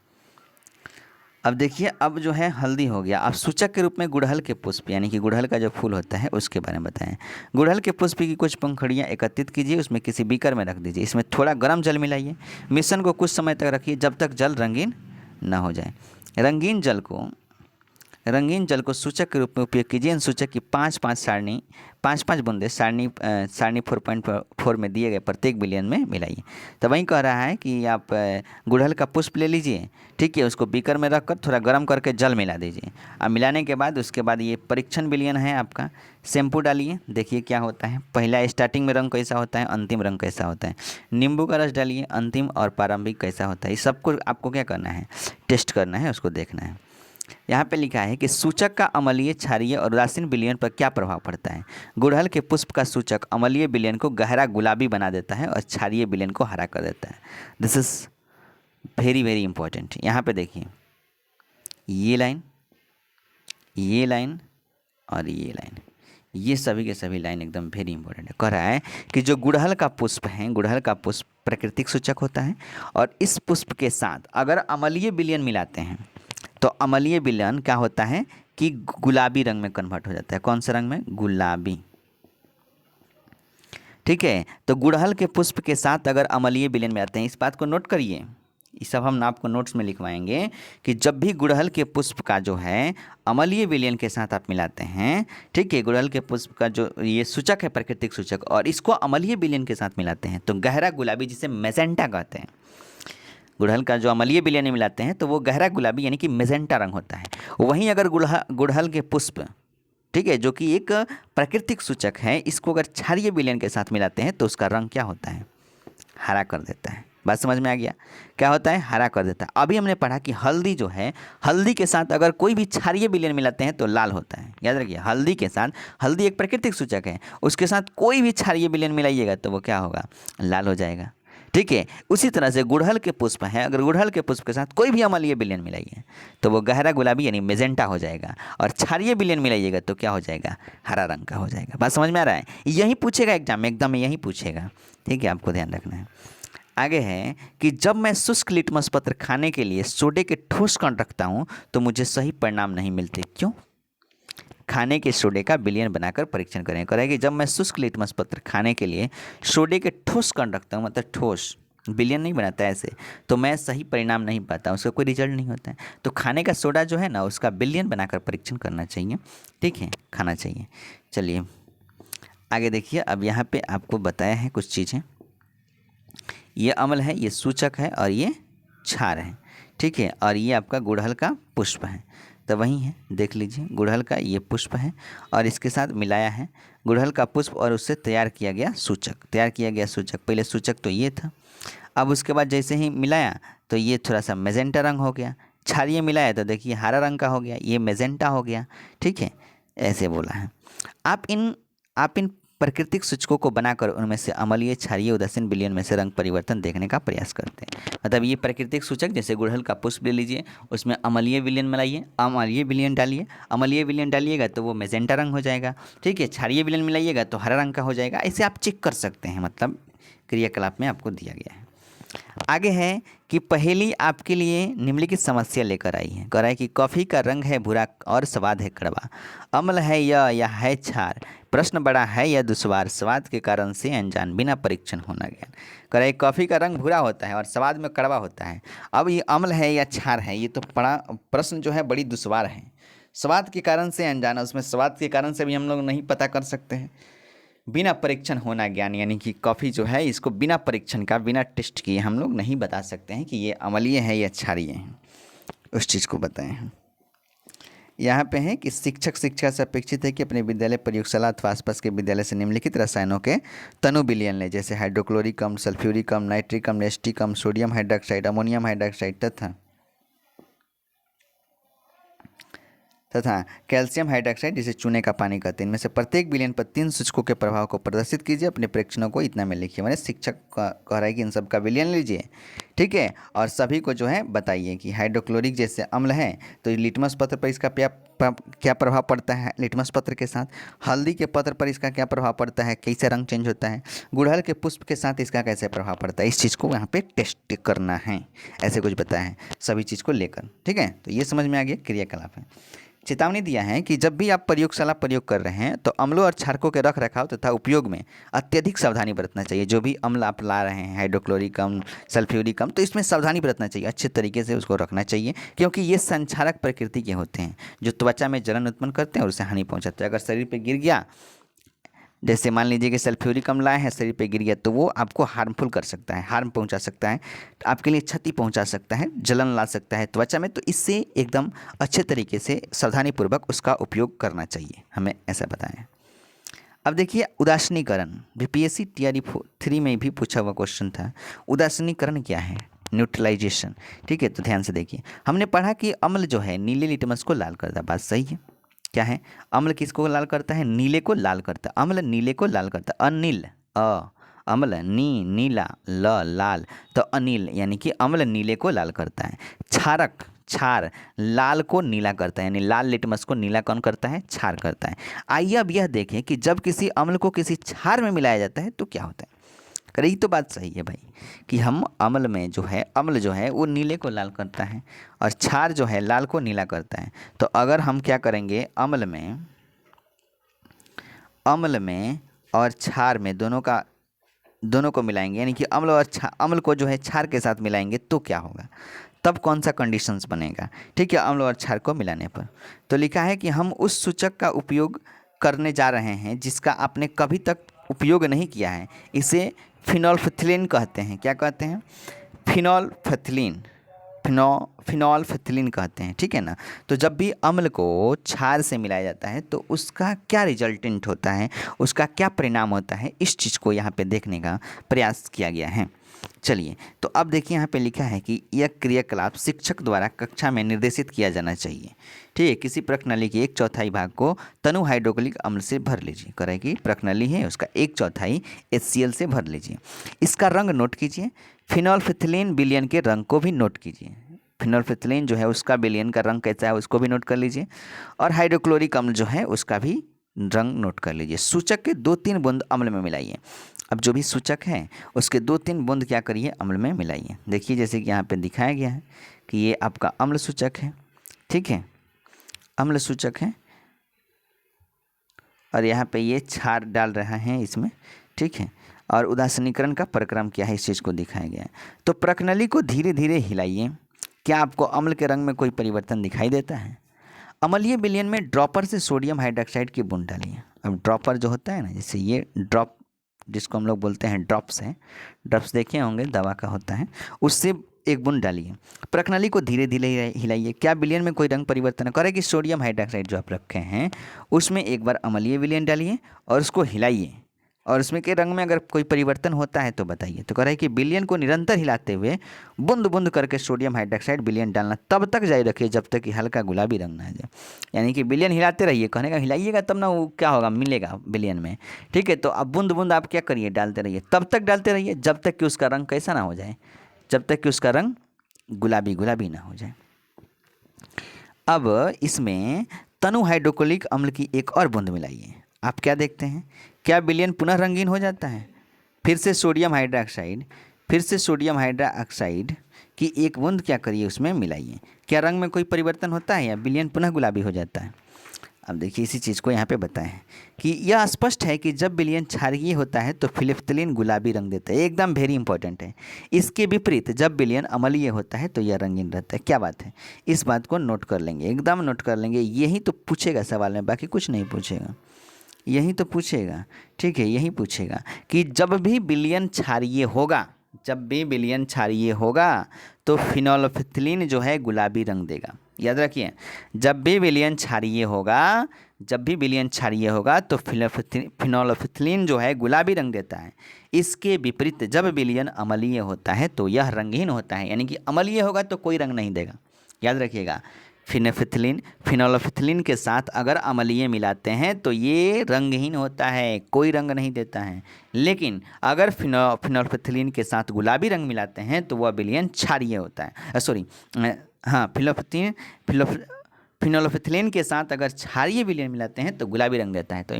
अब देखिए, अब जो है हल्दी हो गया। अब सूचक के रूप में गुड़हल के पुष्प यानी कि गुड़हल का जो फूल होता है उसके बारे में बताएं। गुड़हल के पुष्प की कुछ पंखुड़ियाँ एकत्रित कीजिए, उसमें किसी बीकर में रख दीजिए, इसमें थोड़ा गर्म जल मिलाइए, मिश्रण को कुछ समय तक रखिए जब तक जल रंगीन ना हो जाए। रंगीन जल को सूचक के रूप में उपयोग कीजिए। इन सूचक की 5-5 बूंदे सारणी 4.4 में दिए गए प्रत्येक विलयन में मिलाइए। तो वहीं कह रहा है कि आप गुड़हल का पुष्प ले लीजिए, ठीक है, उसको बीकर में रखकर थोड़ा गर्म करके जल मिला दीजिए। अब मिलाने के बाद उसके बाद ये परीक्षण विलयन है आपका, शैम्पू डालिए, देखिए क्या होता है। पहला स्टार्टिंग में रंग कैसा होता है, अंतिम रंग कैसा होता है। नींबू का रस डालिए, अंतिम और प्रारंभिक कैसा होता है। ये सबको आपको क्या करना है, टेस्ट करना है, उसको देखना है। यहाँ पे लिखा है कि सूचक का अम्लीय, क्षारीय और उदासीन विलयन पर क्या प्रभाव पड़ता है। गुड़हल के पुष्प का सूचक अम्लीय विलयन को गहरा गुलाबी बना देता है और क्षारीय विलयन को हरा कर देता है। This is very very important. यहाँ पे देखिए ये लाइन और ये लाइन, ये सभी के सभी लाइन एकदम वेरी इंपॉर्टेंट है। कह रहा है कि जो गुड़हल का पुष्प है, गुड़हल का पुष्प प्राकृतिक सूचक होता है, और इस पुष्प के साथ अगर अम्लीय विलयन मिलाते हैं तो अम्लीय विलयन क्या होता है कि गुलाबी रंग में कन्वर्ट हो जाता है। कौन से रंग में, गुलाबी, ठीक है। तो गुड़हल के पुष्प के साथ अगर अम्लीय विलयन मिलाते हैं, इस बात को नोट करिए, ये सब हम आपको नोट्स में लिखवाएंगे कि जब भी गुड़हल के पुष्प का जो है अम्लीय विलयन के साथ आप मिलाते हैं, ठीक है, गुड़हल के पुष्प का जो ये सूचक है प्राकृतिक सूचक, और इसको अम्लीय विलयन के साथ मिलाते हैं तो गहरा गुलाबी, जिसे मेजेंटा कहते हैं, गुड़हल का जो अम्लीय विलयन मिलाते हैं तो वो गहरा गुलाबी यानी कि मेजेंटा रंग होता है। वहीं अगर गुड़हल के पुष्प, ठीक है, जो कि एक प्राकृतिक सूचक है, इसको अगर क्षारीय विलयन के साथ मिलाते हैं तो उसका रंग क्या होता है, हरा कर देता है। बात समझ में आ गया? क्या होता है, हरा कर देता है। अभी हमने पढ़ा कि हल्दी जो है, हल्दी के साथ अगर कोई भी क्षारीय विलयन मिलाते हैं तो लाल होता है। याद रखिए, हल्दी के साथ, हल्दी एक प्राकृतिक सूचक है, उसके साथ कोई भी क्षारीय विलयन मिलाइएगा तो वो क्या होगा, लाल हो जाएगा। ठीक है, उसी तरह से गुड़हल के पुष्प हैं, अगर गुड़हल के पुष्प के साथ कोई भी अम्लीय विलयन मिलाइए तो वो गहरा गुलाबी यानी मेजेंटा हो जाएगा, और क्षारीय विलयन मिलाइएगा तो क्या हो जाएगा, हरा रंग का हो जाएगा। बात समझ में आ रहा है? यही पूछेगा एग्जाम में, एकदम यही पूछेगा। ठीक है, आपको ध्यान रखना है। आगे है कि जब मैं शुष्क लिटमस पत्र खाने के लिए सोडे के ठोस कण रखता हूँ तो मुझे सही परिणाम नहीं मिलते, क्यों? खाने के सोडे का विलयन बनाकर परीक्षण करें। करेंगे जब मैं शुष्क लिटमस पत्र खाने के लिए सोडे के ठोस कण रखता हूँ, मतलब ठोस, विलयन नहीं बनाता है ऐसे, तो मैं सही परिणाम नहीं पाता, उसका कोई रिजल्ट नहीं होता है। तो खाने का सोडा जो है ना, उसका विलयन बनाकर परीक्षण करना चाहिए। ठीक है, खाना चाहिए। चलिए आगे देखिए, अब यहाँ पे आपको बताया है कुछ चीज़ें। ये अम्ल है, ये सूचक है, और ये क्षार है। ठीक है, और ये आपका गुड़हल का पुष्प है, तो वही है, देख लीजिए, गुड़हल का ये पुष्प है और इसके साथ मिलाया है गुड़हल का पुष्प, और उससे तैयार किया गया सूचक, तैयार किया गया सूचक। पहले सूचक तो ये था, अब उसके बाद जैसे ही मिलाया तो ये थोड़ा सा मेजेंटा रंग हो गया, क्षारीय मिलाया तो देखिए हरा रंग का हो गया, ये मेजेंटा हो गया। ठीक है, ऐसे बोला है। आप इन प्राकृतिक सूचकों को बनाकर उनमें से अम्लीय, क्षारीय, उदासीन विलयन में से रंग परिवर्तन देखने का प्रयास करते हैं। मतलब ये प्राकृतिक सूचक, जैसे गुड़हल का पुष्प ले लीजिए, उसमें अम्लीय विलयन मिलाइए, अम्लीय विलयन डालिए, अम्लीय विलयन डालिएगा तो वो मेजेंटा रंग हो जाएगा। ठीक है, क्षारीय विलयन मिलाइएगा तो हरा रंग का हो जाएगा। ऐसे आप चेक कर सकते हैं, मतलब क्रियाकलाप में आपको दिया गया है। आगे है कि पहेली आपके लिए निम्नलिखित समस्या लेकर आई है। कह रहा है कि कॉफ़ी का रंग है भूरा और स्वाद है कड़वा, अम्ल है या है क्षार, प्रश्न बड़ा है या दुश्वार, स्वाद के कारण से अनजान, बिना परीक्षण होना ज्ञान। कह रहा है कॉफ़ी का रंग भूरा होता है और स्वाद में कड़वा होता है। अब ये अम्ल है या क्षार है, ये तो बड़ा प्रश्न जो है बड़ी दुश्वार है। स्वाद के कारण से अनजान, उसमें स्वाद के कारण से भी हम लोग नहीं पता कर सकते हैं। बिना परीक्षण होना ज्ञान, यानी कि कॉफ़ी जो है इसको बिना परीक्षण का, बिना टेस्ट किए हम लोग नहीं बता सकते हैं कि ये अम्लीय है या क्षारीय है, उस चीज़ को बताए हैं। यहाँ पे है कि शिक्षक शिक्षा से अपेक्षित है कि अपने विद्यालय, प्रयोगशाला अथवा आसपास के विद्यालय से निम्नलिखित रसायनों के तनु विलयन लें, जैसे हाइड्रोक्लोरिक अम्ल, सल्फ्यूरिक अम्ल, नाइट्रिक अम्ल, एसिटिक अम्ल, सोडियम हाइड्रोक्साइड, अमोनियम हाइड्रोक्साइड तथा कैल्शियम हाइड्रोक्साइड, जिसे चूने का पानी कहते हैं। इनमें से प्रत्येक विलयन पर 3 सूचकों के प्रभाव को प्रदर्शित कीजिए, अपने परीक्षणों को इतना में लिखिए। मैंने शिक्षक कह रहा है कि इन सब का विलयन लीजिए, ठीक है, और सभी को जो है बताइए कि हाइड्रोक्लोरिक जैसे अम्ल है तो लिटमस पत्र पर इसका क्या प्रभाव पड़ता है, लिटमस पत्र के साथ हल्दी के पत्र पर इसका क्या प्रभाव पड़ता है, कैसे रंग चेंज होता है, गुड़हल के पुष्प के साथ इसका कैसे प्रभाव पड़ता है, इस चीज़ को यहाँ पे टेस्ट करना है। ऐसे कुछ बताया है सभी चीज़ को लेकर। ठीक है, तो ये समझ में आ गया, क्रियाकलाप है। चेतावनी दिया है कि जब भी आप प्रयोगशाला प्रयोग कर रहे हैं तो अम्लों और क्षारकों के रख रखाव तथा उपयोग में अत्यधिक सावधानी बरतना चाहिए। जो भी अम्ल आप ला रहे हैं, हाइड्रोक्लोरिक अम्ल, सल्फ्यूरिक अम्ल, तो इसमें सावधानी बरतना चाहिए, अच्छे तरीके से उसको रखना चाहिए, क्योंकि ये संक्षारक प्रकृति के होते हैं जो त्वचा में जलन उत्पन्न करते हैं और उससे हानि पहुँचाते हैं। अगर शरीर पर गिर गया, जैसे मान लीजिए कि सल्फ्यूरिक अम्ल लाए हैं, शरीर पे गिर गया, तो वो आपको हार्मफुल कर सकता है, हार्म पहुंचा सकता है, आपके लिए क्षति पहुंचा सकता है, जलन ला सकता है त्वचा में। तो इससे एकदम अच्छे तरीके से सावधानीपूर्वक उसका उपयोग करना चाहिए, हमें ऐसा बताएं। अब देखिए उदासीनीकरण, बीपीएससी टीआरई 3 में भी पूछा हुआ क्वेश्चन था। उदासीनीकरण क्या है, न्यूट्रलाइजेशन। ठीक है, तो ध्यान से देखिए, हमने पढ़ा कि अम्ल जो है नीले लिटमस को लाल करता है, बात सही है। क्या है, अम्ल किसको लाल करता है, नीले को लाल करता है, अम्ल नीले को लाल करता है। अनिल, अम्ल, नीला, लाल, तो अनिल यानी कि अम्ल नीले को लाल करता है। क्षारक, क्षार लाल को नीला करता है, यानी लाल लिटमस को नीला कौन करता है, क्षार करता है। आइए अब यह देखें कि जब किसी अम्ल को किसी क्षार में मिलाया जाता है तो क्या होता है। यही तो बात सही है भाई, कि हम अम्ल में जो है, अम्ल जो है वो नीले को लाल करता है और क्षार जो है लाल को नीला करता है। तो अगर हम क्या करेंगे, अम्ल में और क्षार में दोनों को मिलाएंगे, यानी कि अम्ल को जो है क्षार के साथ मिलाएंगे तो क्या होगा, तब कौन सा कंडीशंस बनेगा। ठीक है, अम्ल और क्षार को मिलाने पर तो लिखा है कि हम उस सूचक का उपयोग करने जा रहे हैं जिसका आपने कभी तक उपयोग नहीं किया है। इसे फिनोल्फिथिलीन कहते हैं। क्या कहते हैं, फिनोल्फिथिलीन, फिनोल्फिथिलीन कहते हैं। ठीक है ना, तो जब भी अम्ल को क्षार से मिलाया जाता है तो उसका क्या रिजल्टेंट होता है, उसका क्या परिणाम होता है, इस चीज़ को यहाँ पे देखने का प्रयास किया गया है। चलिए, तो अब देखिए यहाँ पे लिखा है कि यह क्रियाकलाप शिक्षक द्वारा कक्षा में निर्देशित किया जाना चाहिए। ठीक है, किसी प्रश्नावली के 1/4 भाग को तनु हाइड्रोक्लोरिक अम्ल से भर लीजिए। करें कि प्रश्नावली है उसका 1/4 HCl से भर लीजिए। इसका रंग नोट कीजिए। फिनोल्फिथिलीन विलयन के रंग को भी नोट कीजिए। फिनोल्फिथिलीन जो है उसका विलयन का रंग कैसा है उसको भी नोट कर लीजिए। और हाइड्रोक्लोरिक अम्ल जो है उसका भी रंग नोट कर लीजिए। सूचक के 2-3 बूंद अम्ल में मिलाइए। अब जो भी सूचक है उसके 2-3 बूंद क्या करिए, अम्ल में मिलाइए। देखिए जैसे कि यहाँ पे दिखाया गया है कि ये आपका अम्ल सूचक है। ठीक है, अम्ल सूचक है और यहाँ पे ये क्षार डाल रहा है इसमें। ठीक है, और उदासीनीकरण का प्रक्रम क्या है इस चीज़ को दिखाया गया है। तो प्रश्नावली को धीरे धीरे हिलाइए। क्या आपको अम्ल के रंग में कोई परिवर्तन दिखाई देता है? अम्लीय विलयन में ड्रॉपर से सोडियम हाइड्रोक्साइड की बूंद डालिए। अब ड्रॉपर जो होता है ना, जैसे ये ड्रॉप जिसको हम लोग बोलते हैं ड्रॉप्स हैं, ड्रॉप्स देखे होंगे दवा का होता है, उससे एक बूंद डालिए। प्रश्नावली को धीरे धीरे हिलाइए। क्या विलयन में कोई रंग परिवर्तन करे कि सोडियम हाइड्रोक्साइड जो आप रखे हैं उसमें एक बार अम्लीय विलयन डालिए और उसको हिलाइए, और उसमें के रंग में अगर कोई परिवर्तन होता है तो बताइए। तो कह रहा है कि विलयन को निरंतर हिलाते हुए बूंद बूंद करके सोडियम हाइड्रोक्साइड विलयन डालना तब तक जारी रखिए जब तक कि हल्का गुलाबी रंग ना आ जाए। यानी कि विलयन हिलाते रहिए, कहने का हिलाइएगा तब ना वो क्या होगा, मिलेगा विलयन में। ठीक है, तो अब बूंद बूंद आप क्या करिए, डालते रहिए, तब तक डालते रहिए जब तक कि उसका रंग कैसा ना हो जाए, जब तक कि उसका रंग गुलाबी गुलाबी ना हो जाए। अब इसमें तनु हाइड्रोक्लोरिक अम्ल की एक और बूंद मिलाइए। आप क्या देखते हैं, क्या विलयन पुनः रंगीन हो जाता है? फिर से सोडियम हाइड्रोक्साइड की एक बूंद क्या करिए उसमें मिलाइए। क्या रंग में कोई परिवर्तन होता है या विलयन पुनः गुलाबी हो जाता है? अब देखिए इसी चीज़ को यहाँ पे बताएं कि यह स्पष्ट है कि जब विलयन क्षारीय होता है तो फिलिप्थिलीन गुलाबी रंग देता है। एकदम वेरी इंपॉर्टेंट है। इसके विपरीत जब विलयन अम्लीय होता है तो यह रंगीन रहता है। क्या बात है, इस बात को नोट कर लेंगे, एकदम नोट कर लेंगे। यही तो पूछेगा सवाल में, बाकी कुछ नहीं पूछेगा, यही तो पूछेगा। ठीक है, यही पूछेगा कि जब भी विलयन क्षारीय होगा, जब भी विलयन क्षारीय होगा तो फिनोल्फिथिलीन जो है गुलाबी रंग देगा। याद रखिए, जब भी विलयन क्षारीय होगा, जब भी विलयन क्षारीय होगा तो फिनोल्फिथिलीन जो है गुलाबी रंग देता है। इसके विपरीत जब विलयन अम्लीय होता है तो यह रंगहीन होता है। यानी कि अम्लीय होगा तो कोई रंग नहीं देगा। याद रखिएगा, फिनोल्फिथिलीन के साथ अगर अम्लीय मिलाते हैं तो ये रंगहीन होता है, कोई रंग नहीं देता है। लेकिन अगर फिनोल्फिथिलीन के साथ गुलाबी रंग मिलाते हैं तो वह विलयन क्षारीय होता है। हाँ, फिनोल्फिथिलीन के साथ अगर क्षारीय विलयन मिलाते हैं तो गुलाबी रंग देता है। तो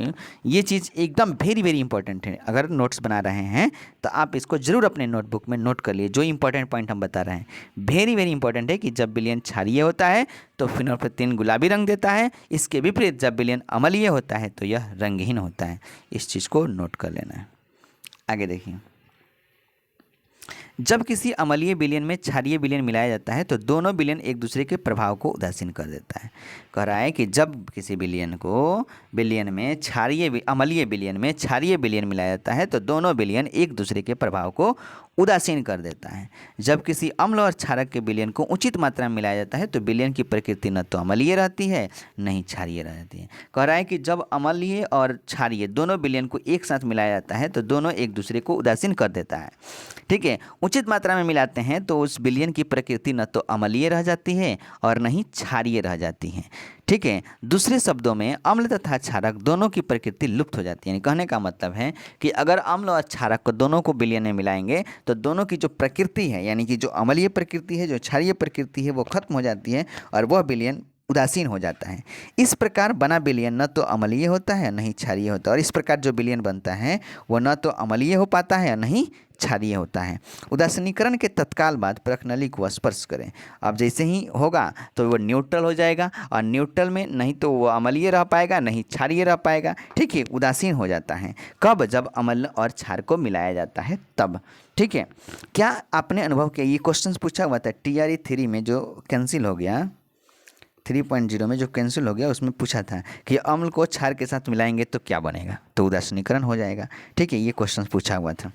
ये चीज़ एकदम वेरी वेरी इंपॉर्टेंट है। अगर नोट्स बना रहे हैं तो आप इसको जरूर अपने नोटबुक में नोट कर लिए, जो इंपॉर्टेंट पॉइंट हम बता रहे हैं। वेरी वेरी इंपॉर्टेंट है कि जब विलयन क्षारीय होता है तो फिनोल्फिथिलीन गुलाबी रंग देता है। इसके विपरीत जब विलयन अम्लीय होता है तो यह रंगहीन होता है। इस चीज़ को नोट कर लेना है। आगे देखिए, जब किसी अम्लीय विलयन में क्षारीय विलयन मिलाया जाता है तो दोनों विलयन एक दूसरे के प्रभाव को उदासीन कर देता है। कह रहा है कि जब किसी अम्लीय विलयन में क्षारीय विलयन मिलाया जाता है तो दोनों विलयन एक दूसरे के प्रभाव को उदासीन कर देता है। जब किसी अम्ल और क्षारक के विलयन को उचित मात्रा में मिलाया जाता है तो विलयन की प्रकृति न तो अम्लीय रहती है न ही क्षारीय रहती है। कह रहा है कि जब अम्लीय और क्षारीय दोनों विलयन को एक साथ मिलाया जाता है तो दोनों एक दूसरे को उदासीन कर देता है। ठीक है, उचित मात्रा में मिलाते हैं तो उस विलयन की प्रकृति न तो अम्लीय रह जाती है और न ही क्षारीय रह जाती है। ठीक है, दूसरे शब्दों में अम्ल तथा क्षारक दोनों की प्रकृति लुप्त हो जाती है। यानी कहने का मतलब है कि अगर अम्ल और क्षारक को दोनों को विलयन में मिलाएंगे तो दोनों की जो प्रकृति है, यानी कि जो अम्लीय प्रकृति है, जो क्षारीय प्रकृति है, वो खत्म हो जाती है और वह विलयन उदासीन हो जाता है। इस प्रकार बना विलयन न तो अम्लीय होता है न ही क्षारीय होता है। और इस प्रकार जो विलयन बनता है वह न तो अम्लीय हो पाता है और न ही क्षारीय होता है। उदासीनीकरण के तत्काल बाद प्रश्नावली को स्पर्श करें। अब जैसे ही होगा तो वो न्यूट्रल हो जाएगा, और न्यूट्रल में नहीं तो वो अम्लीय रह पाएगा नहीं क्षारीय रह पाएगा। ठीक है, उदासीन हो जाता है। कब? जब अम्ल और क्षार को मिलाया जाता है तब। ठीक है, क्या आपने अनुभव किया, ये क्वेश्चन पूछा हुआ था TRE 3 में जो कैंसिल हो गया, 3.0 में जो कैंसिल हो गया, उसमें पूछा था कि अम्ल को क्षार के साथ मिलाएंगे तो क्या बनेगा, तो उदासीनीकरण हो जाएगा। ठीक है, ये क्वेश्चन पूछा हुआ था।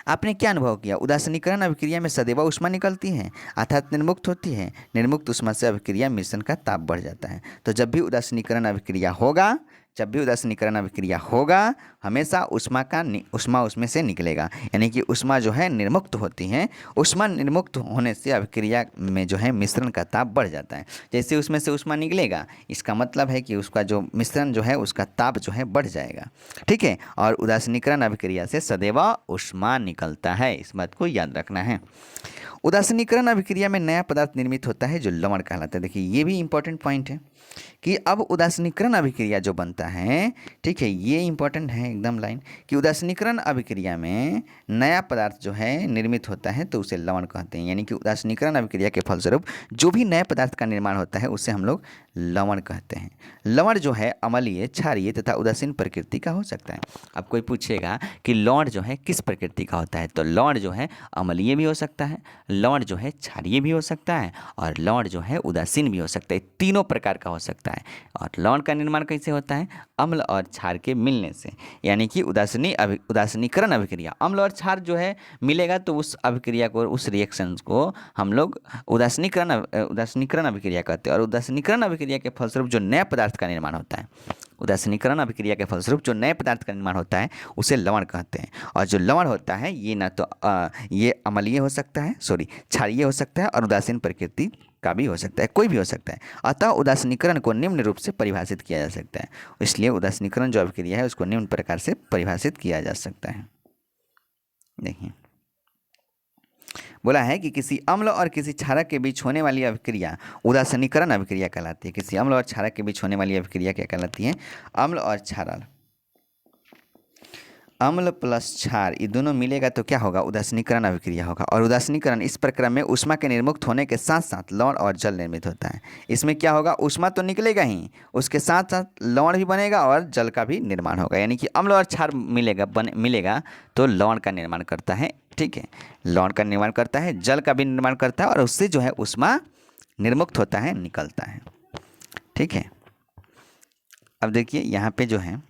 आपने क्या अनुभव किया? उदासीनीकरण अभिक्रिया में सदैव ऊष्मा निकलती है अर्थात निर्मुक्त होती है। निर्मुक्त ऊष्मा से अभिक्रिया मिश्रण का ताप बढ़ जाता है। तो जब भी उदासीनीकरण अभिक्रिया होगा जब भी उदासीनीकरण अभिक्रिया होगा हमेशा ऊष्मा उसमें से निकलेगा, यानी कि ऊष्मा जो है निर्मुक्त होती है। ऊष्मा निर्मुक्त होने से अभिक्रिया में जो है मिश्रण का ताप बढ़ जाता है। जैसे उसमें से ऊष्मा निकलेगा इसका मतलब है कि उसका जो मिश्रण जो है उसका ताप जो है बढ़ जाएगा, ठीक है। और उदासीनीकरण अभिक्रिया से सदैव ऊष्मा निकलता है, इस बात को याद रखना है। उदासीनीकरण अभिक्रिया में नया पदार्थ निर्मित होता है जो लवण कहलाता है। देखिए ये भी इंपॉर्टेंट पॉइंट है कि अब उदासीनीकरण अभिक्रिया जो बनता है, ठीक है, ये इंपॉर्टेंट है एकदम लाइन, कि उदासीनीकरण अभिक्रिया में नया पदार्थ जो है निर्मित होता है तो उसे लवण कहते हैं। यानी कि उदासीनीकरण अभिक्रिया के फलस्वरूप जो भी नए पदार्थ का निर्माण होता है उसे हम लोग लवण कहते हैं। लवण जो है अम्लीय, क्षारीय तथा उदासीन प्रकृति का हो सकता है। अब कोई पूछेगा कि लवण जो है किस प्रकृति का होता है, तो लवण जो है अम्लीय भी हो सकता है, लवण जो है क्षारीय भी हो सकता है, और लवण जो है उदासीन भी हो सकता है। तीनों प्रकार का हो सकता है। और लवण का निर्माण कैसे होता है? अम्ल और क्षार के मिलने से, यानी कि उदासीनीकरण अभिक्रिया, अम्ल और क्षार जो है मिलेगा तो उस अभिक्रिया को, उस रिएक्शन को हम लोग उदासीनीकरण अभिक्रिया कहते हैं। और उदासीनीकरण अभिक्रिया के फलस्वरूप जो नया पदार्थ का निर्माण होता है, उदासीनीकरण अभिक्रिया के फलस्वरूप जो नए पदार्थ का निर्माण होता है उसे लवण कहते हैं। और जो लवण होता है ये ना तो ये अम्लीय हो सकता है, क्षारीय हो सकता है, और उदासीन प्रकृति का भी हो सकता है, कोई भी हो सकता है। अतः उदासीनीकरण को निम्न रूप से परिभाषित किया जा सकता है। इसलिए उदासीनीकरण जो अभिक्रिया है उसको निम्न प्रकार से परिभाषित किया जा सकता है। देखिए बोला है कि किसी अम्ल और किसी क्षारक के बीच होने वाली अभिक्रिया उदासीनीकरण अभिक्रिया कहलाती है। किसी अम्ल और क्षारक के बीच होने वाली अभिक्रिया क्या कहलाती है? अम्ल और क्षारक, अम्ल प्लस क्षार ये दोनों मिलेगा तो क्या होगा? उदासीनीकरण अभिक्रिया होगा। और उदासीनीकरण इस प्रक्रिया में ऊष्मा के निर्मुक्त होने के साथ साथ लवण और जल निर्मित होता है। इसमें क्या होगा? ऊष्मा तो निकलेगा ही, उसके साथ साथ लवण भी बनेगा और जल का भी निर्माण होगा। यानी कि अम्ल और क्षार मिलेगा तो लवण का निर्माण करता है, ठीक है, लवण का निर्माण करता है, जल का भी निर्माण करता है, और उससे जो है ऊष्मा निर्मुक्त होता है, निकलता है, ठीक है। अब देखिए यहाँ पे जो है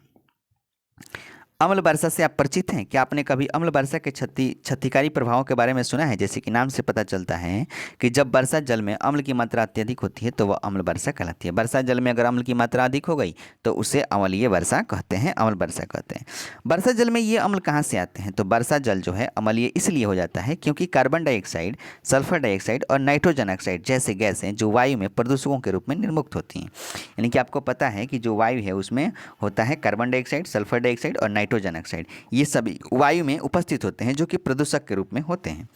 अम्ल वर्षा से आप परिचित हैं? क्या आपने कभी अम्ल वर्षा के क्षतिकारी प्रभावों के बारे में सुना है? जैसे कि नाम से पता चलता है कि जब वर्षा जल में अम्ल की मात्रा अत्यधिक होती है तो वह अम्ल वर्षा कहलाती है। वर्षा जल में अगर अम्ल की मात्रा अधिक हो गई तो उसे अम्लीय वर्षा कहते हैं, अम्ल वर्षा कहते हैं। वर्षा जल में ये अम्ल कहाँ से आते हैं? तो वर्षा जल जो है अम्लीय इसलिए हो जाता है क्योंकि कार्बन डाइऑक्साइड, सल्फर डाइऑक्साइड और नाइट्रोजन ऑक्साइड जैसे गैस हैं जो वायु में प्रदूषकों के रूप में निर्मुक्त होती हैं। यानी कि आपको पता है कि जो वायु है उसमें होता है कार्बन डाइऑक्साइड, सल्फर डाइऑक्साइड और नाइट्रोजन ऑक्साइड, ये सभी वायु में उपस्थित होते हैं जो कि प्रदूषक के रूप में होते हैं।